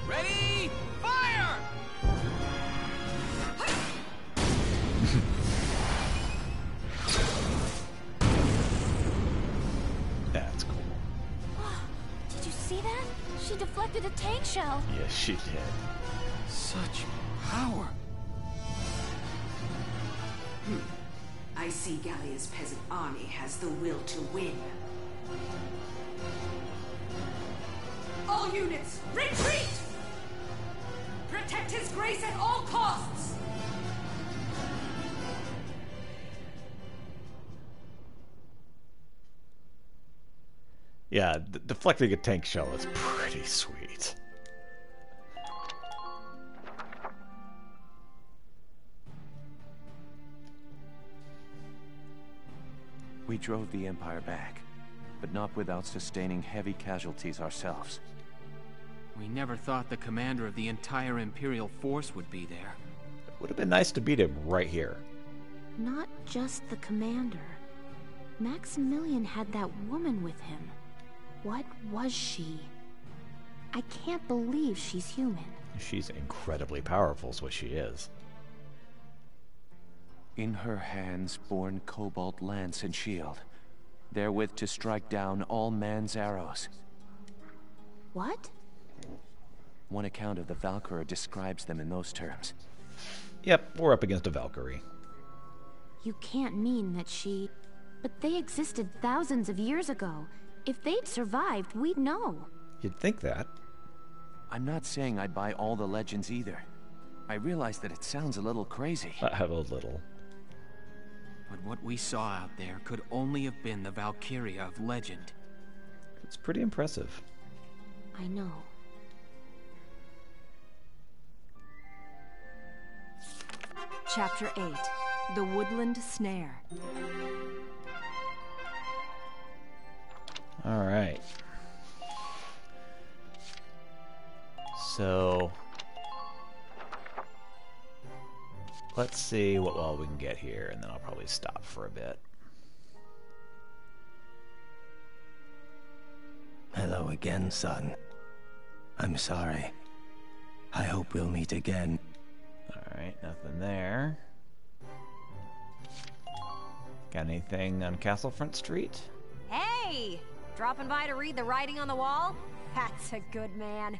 [SPEAKER 4] Ready? Fire!
[SPEAKER 1] That's cool.
[SPEAKER 2] Did you see that? She deflected a tank shell.
[SPEAKER 1] Yes, she did.
[SPEAKER 4] Such power.
[SPEAKER 13] I see Gallia's peasant army has the will to win. All units, retreat! Protect His Grace at all costs!
[SPEAKER 1] Yeah, deflecting a tank shell is pretty sweet.
[SPEAKER 3] We drove the Empire back, but not without sustaining heavy casualties ourselves.
[SPEAKER 4] We never thought the commander of the entire Imperial force would be there.
[SPEAKER 1] It would have been nice to beat him right here.
[SPEAKER 2] Not just the commander. Maximilian had that woman with him. What was she? I can't believe she's human.
[SPEAKER 1] She's incredibly powerful, is what she is.
[SPEAKER 3] In her hands borne cobalt lance and shield, therewith to strike down all man's arrows.
[SPEAKER 2] What?
[SPEAKER 3] One account of the Valkyria describes them in those terms.
[SPEAKER 1] Yep, we're up against a Valkyrie.
[SPEAKER 2] You can't mean that she... But they existed thousands of years ago. If they'd survived, we'd know.
[SPEAKER 1] You'd think that.
[SPEAKER 3] I'm not saying I'd buy all the legends either. I realize that it sounds a little crazy.
[SPEAKER 1] A little.
[SPEAKER 4] But what we saw out there could only have been the Valkyria of legend.
[SPEAKER 1] It's pretty impressive.
[SPEAKER 2] I know.
[SPEAKER 6] Chapter 8. The Woodland Snare.
[SPEAKER 1] Alright. So... let's see what all we can get here, and then I'll probably stop for a bit.
[SPEAKER 3] Hello again, son. I'm sorry. I hope we'll meet again.
[SPEAKER 1] Alright, nothing there. Got anything on Castlefront Street?
[SPEAKER 6] Hey! Dropping by to read the writing on the wall? That's a good man.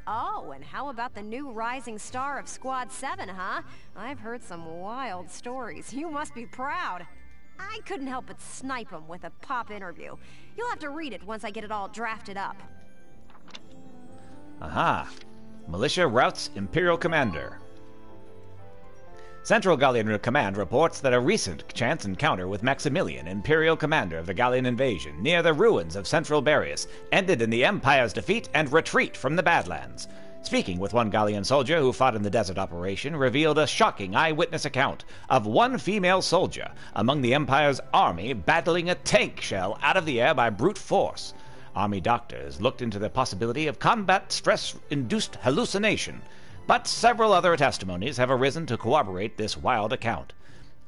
[SPEAKER 6] Oh, and how about the new rising star of Squad 7, huh? I've heard some wild stories. You must be proud. I couldn't help but snipe him with a pop interview. You'll have to read it once I get it all drafted up.
[SPEAKER 1] Aha! Militia routs Imperial Commander. Central Gallian Command reports that a recent chance encounter with Maximilian, Imperial Commander of the Gallian invasion, near the ruins of Central Barius, ended in the Empire's defeat and retreat from the Badlands. Speaking with one Gallian soldier who fought in the desert operation revealed a shocking eyewitness account of one female soldier among the Empire's army battling a tank shell out of the air by brute force. Army doctors looked into the possibility of combat stress-induced hallucination, but several other testimonies have arisen to corroborate this wild account.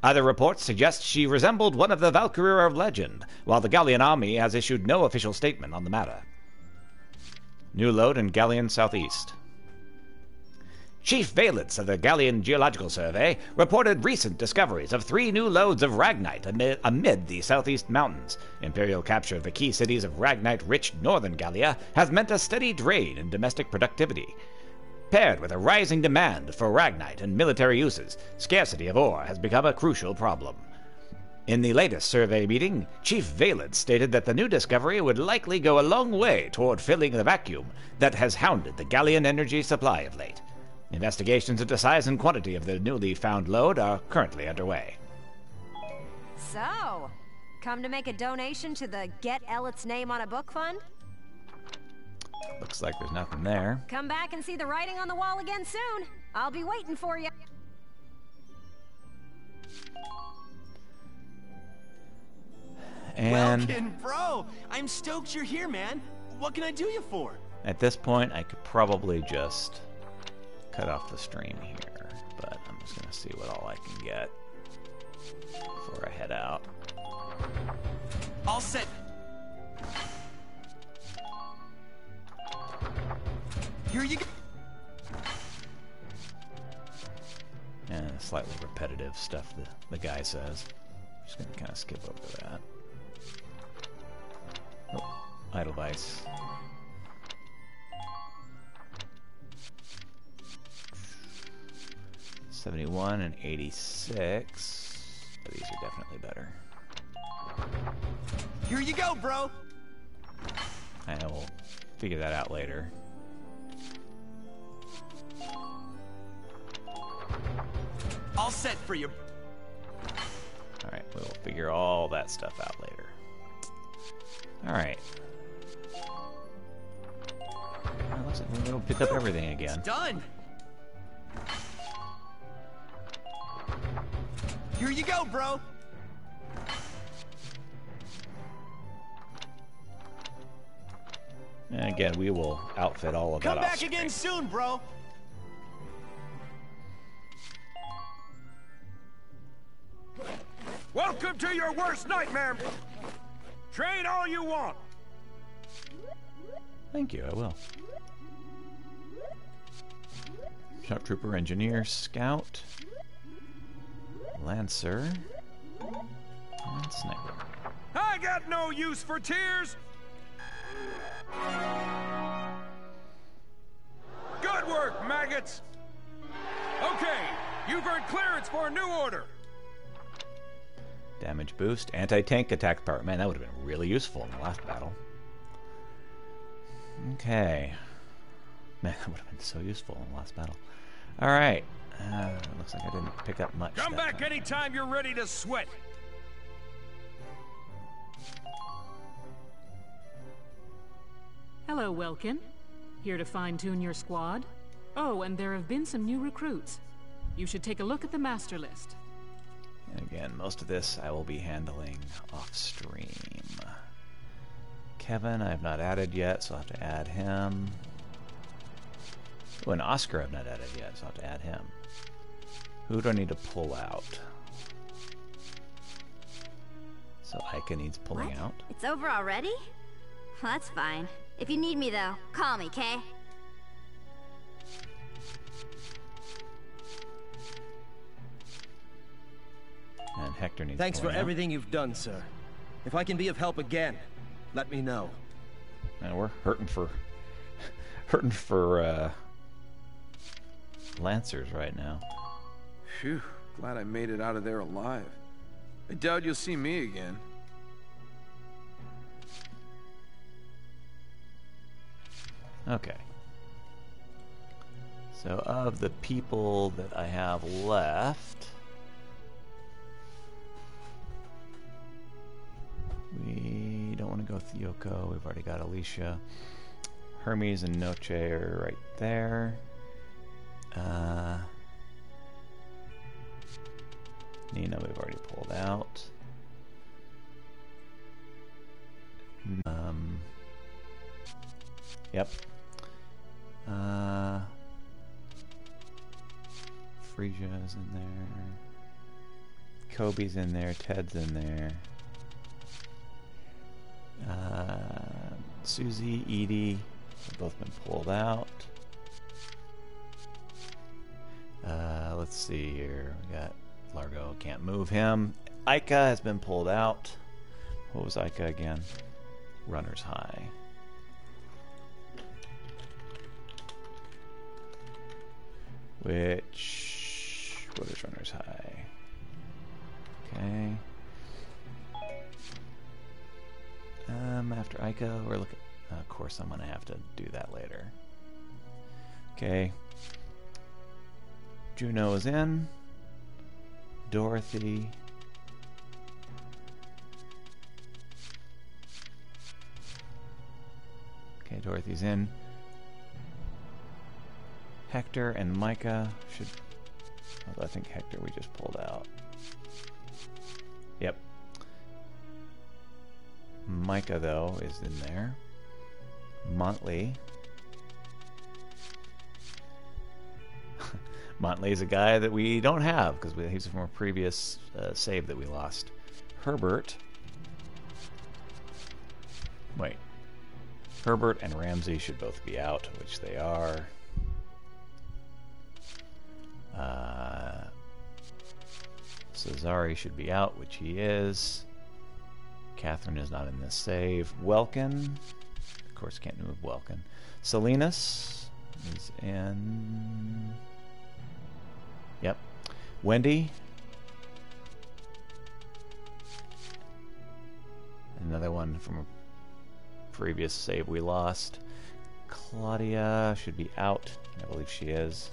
[SPEAKER 1] Other reports suggest she resembled one of the Valkyria of legend, while the Gallian army has issued no official statement on the matter. New load in Gallian Southeast. Chief Valence of the Gallian Geological Survey reported recent discoveries of 3 new lodes of Ragnite amid the southeast mountains. Imperial capture of the key cities of Ragnite-rich northern Gallia has meant a steady drain in domestic productivity. Paired with a rising demand for Ragnite and military uses, scarcity of ore has become a crucial problem. In the latest survey meeting, Chief Valence stated that the new discovery would likely go a long way toward filling the vacuum that has hounded the Gallian energy supply of late. Investigations into size and quantity of the newly found load are currently underway.
[SPEAKER 6] So, come to make a donation to the Get Ellet's Name on a Book Fund?
[SPEAKER 1] Looks like there's nothing there.
[SPEAKER 6] Come back and see the writing on the wall again soon. I'll be waiting for you.
[SPEAKER 1] And
[SPEAKER 9] Welkin, bro! I'm stoked you're here, man. What can I do you for?
[SPEAKER 1] at this point, I could probably just cut off the stream here, but I'm just going to see what all I can get before I head out.
[SPEAKER 9] All set. Here you go.
[SPEAKER 1] And slightly repetitive stuff the guy says. Just going to kind of skip over that. Oh, Edelweiss. $71 and $86. These are definitely better.
[SPEAKER 9] Here you go, bro.
[SPEAKER 1] I will figure that out later.
[SPEAKER 9] All set for you.
[SPEAKER 1] Alright, we will figure all that stuff out later. Alright. Looks like we're going to pick up everything again.
[SPEAKER 9] It's done. Here you go, bro.
[SPEAKER 1] And again, we will outfit all of that.
[SPEAKER 9] Come back again soon, bro.
[SPEAKER 10] Welcome to your worst nightmare. Train all you want.
[SPEAKER 1] Thank you, I will. Sharp Trooper, Engineer, Scout, Lancer, and Sniper.
[SPEAKER 10] I got no use for tears. Good work, maggots. Okay, you've earned clearance for a new order.
[SPEAKER 1] Damage boost, anti-tank attack power. Man, that would have been really useful in the last battle. Okay. Man, that would have been so useful in the last battle. Alright. Looks like I didn't pick up much.
[SPEAKER 10] Come back anytime you're ready to sweat.
[SPEAKER 8] Hello, Welkin. Here to fine-tune your squad? Oh, and there have been some new recruits. You should take a look at the master list.
[SPEAKER 1] And again, most of this I will be handling off-stream. Kevin I have not added yet, so I'll have to add him. Oh, and Oscar I've not added yet, so I'll have to add him. Who do I need to pull out? So Ica needs pulling out.
[SPEAKER 14] It's over already? Well, that's fine. If you need me, though, call me, Kay?
[SPEAKER 1] And Hector needs
[SPEAKER 9] Thanks for
[SPEAKER 1] pulling out.
[SPEAKER 9] everything you've done, sir. If I can be of help again, let me know.
[SPEAKER 1] Man, we're hurting for Lancers right now.
[SPEAKER 10] Phew, glad I made it out of there alive. I doubt you'll see me again.
[SPEAKER 1] Okay. So of the people that I have left, we don't want to go with Yoko. We've already got Alicia. Hermes and Noche are right there. Nina we've already pulled out. Yep. Frisia's in there. Kobe's in there. Ted's in there. Susie, Edie have both been pulled out. Let's see here. We got Largo, can't move him. Ica has been pulled out. What was Ica again? Runner's High. What is Runner's High? Okay. After Ica, we're looking. Of course, I'm gonna have to do that later. Okay. Juno is in. Dorothy. Okay, Dorothy's in. Hector and Micah should... Although I think Hector we just pulled out. Yep. Micah, though, is in there. Montley. Montley is a guy that we don't have because he's from a previous save that we lost. Herbert. Wait. Herbert and Ramsey should both be out, which they are. Cesare should be out, which he is. Catherine is not in this save. Welkin. Of course, can't move Welkin. Salinas is in. Yep. Wendy. Another one from a previous save we lost. Claudia should be out. I believe she is.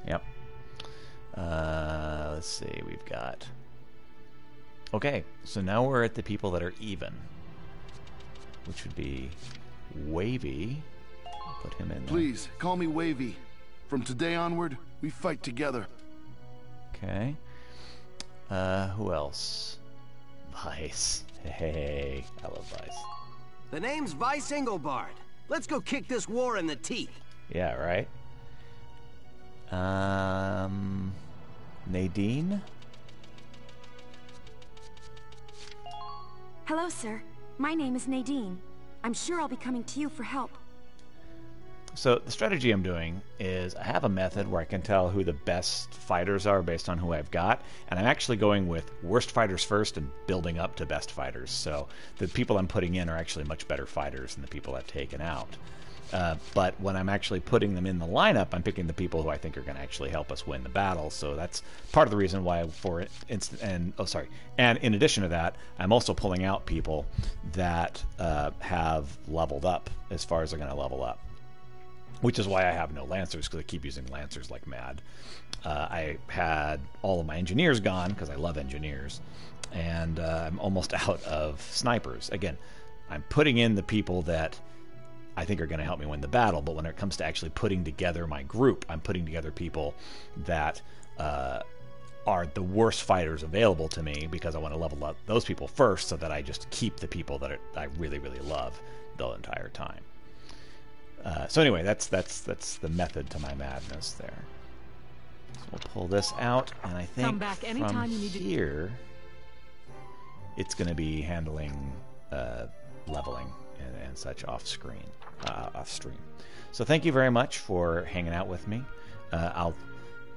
[SPEAKER 1] Yep. Let's see. We've got... Okay, so now we're at the people that are even. Which would be Wavy. I'll put him in there.
[SPEAKER 5] Please, call me Wavy. From today onward, we fight together.
[SPEAKER 1] Okay. Who else? Vice. Hey, I love Vice.
[SPEAKER 9] The name's Vice Engelbard. Let's go kick this war in the teeth.
[SPEAKER 1] Yeah, right? Nadine?
[SPEAKER 15] Hello, sir. My name is Nadine. I'm sure I'll be coming to you for help.
[SPEAKER 1] So the strategy I'm doing is I have a method where I can tell who the best fighters are based on who I've got, and I'm actually going with worst fighters first and building up to best fighters. So the people I'm putting in are actually much better fighters than the people I've taken out. But when I'm actually putting them in the lineup, I'm picking the people who I think are going to actually help us win the battle. So that's part of the reason why, for instance, and in addition to that, I'm also pulling out people that have leveled up as far as they're going to level up. Which is why I have no Lancers, because I keep using Lancers like mad. I had all of my engineers gone, because I love engineers, and I'm almost out of snipers. Again, I'm putting in the people that I think are going to help me win the battle, but when it comes to actually putting together my group, I'm putting together people that are the worst fighters available to me because I want to level up those people first so that I just keep the people that I really, really love the entire time. So anyway, that's the method to my madness there. So we'll pull this out, and I think
[SPEAKER 8] Come back anytime
[SPEAKER 1] from
[SPEAKER 8] you need to.
[SPEAKER 1] here it's going to be handling leveling and such off stream. So thank you very much for hanging out with me. I'll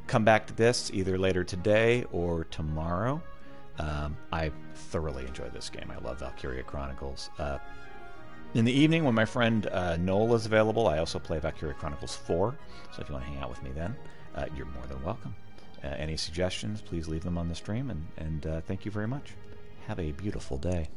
[SPEAKER 1] come back to this either later today or tomorrow. I thoroughly enjoy this game. I love Valkyria Chronicles. In the evening, when my friend Noel is available, I also play Valkyria Chronicles 4. So if you want to hang out with me then, you're more than welcome. Any suggestions, please leave them on the stream. And thank you very much. Have a beautiful day.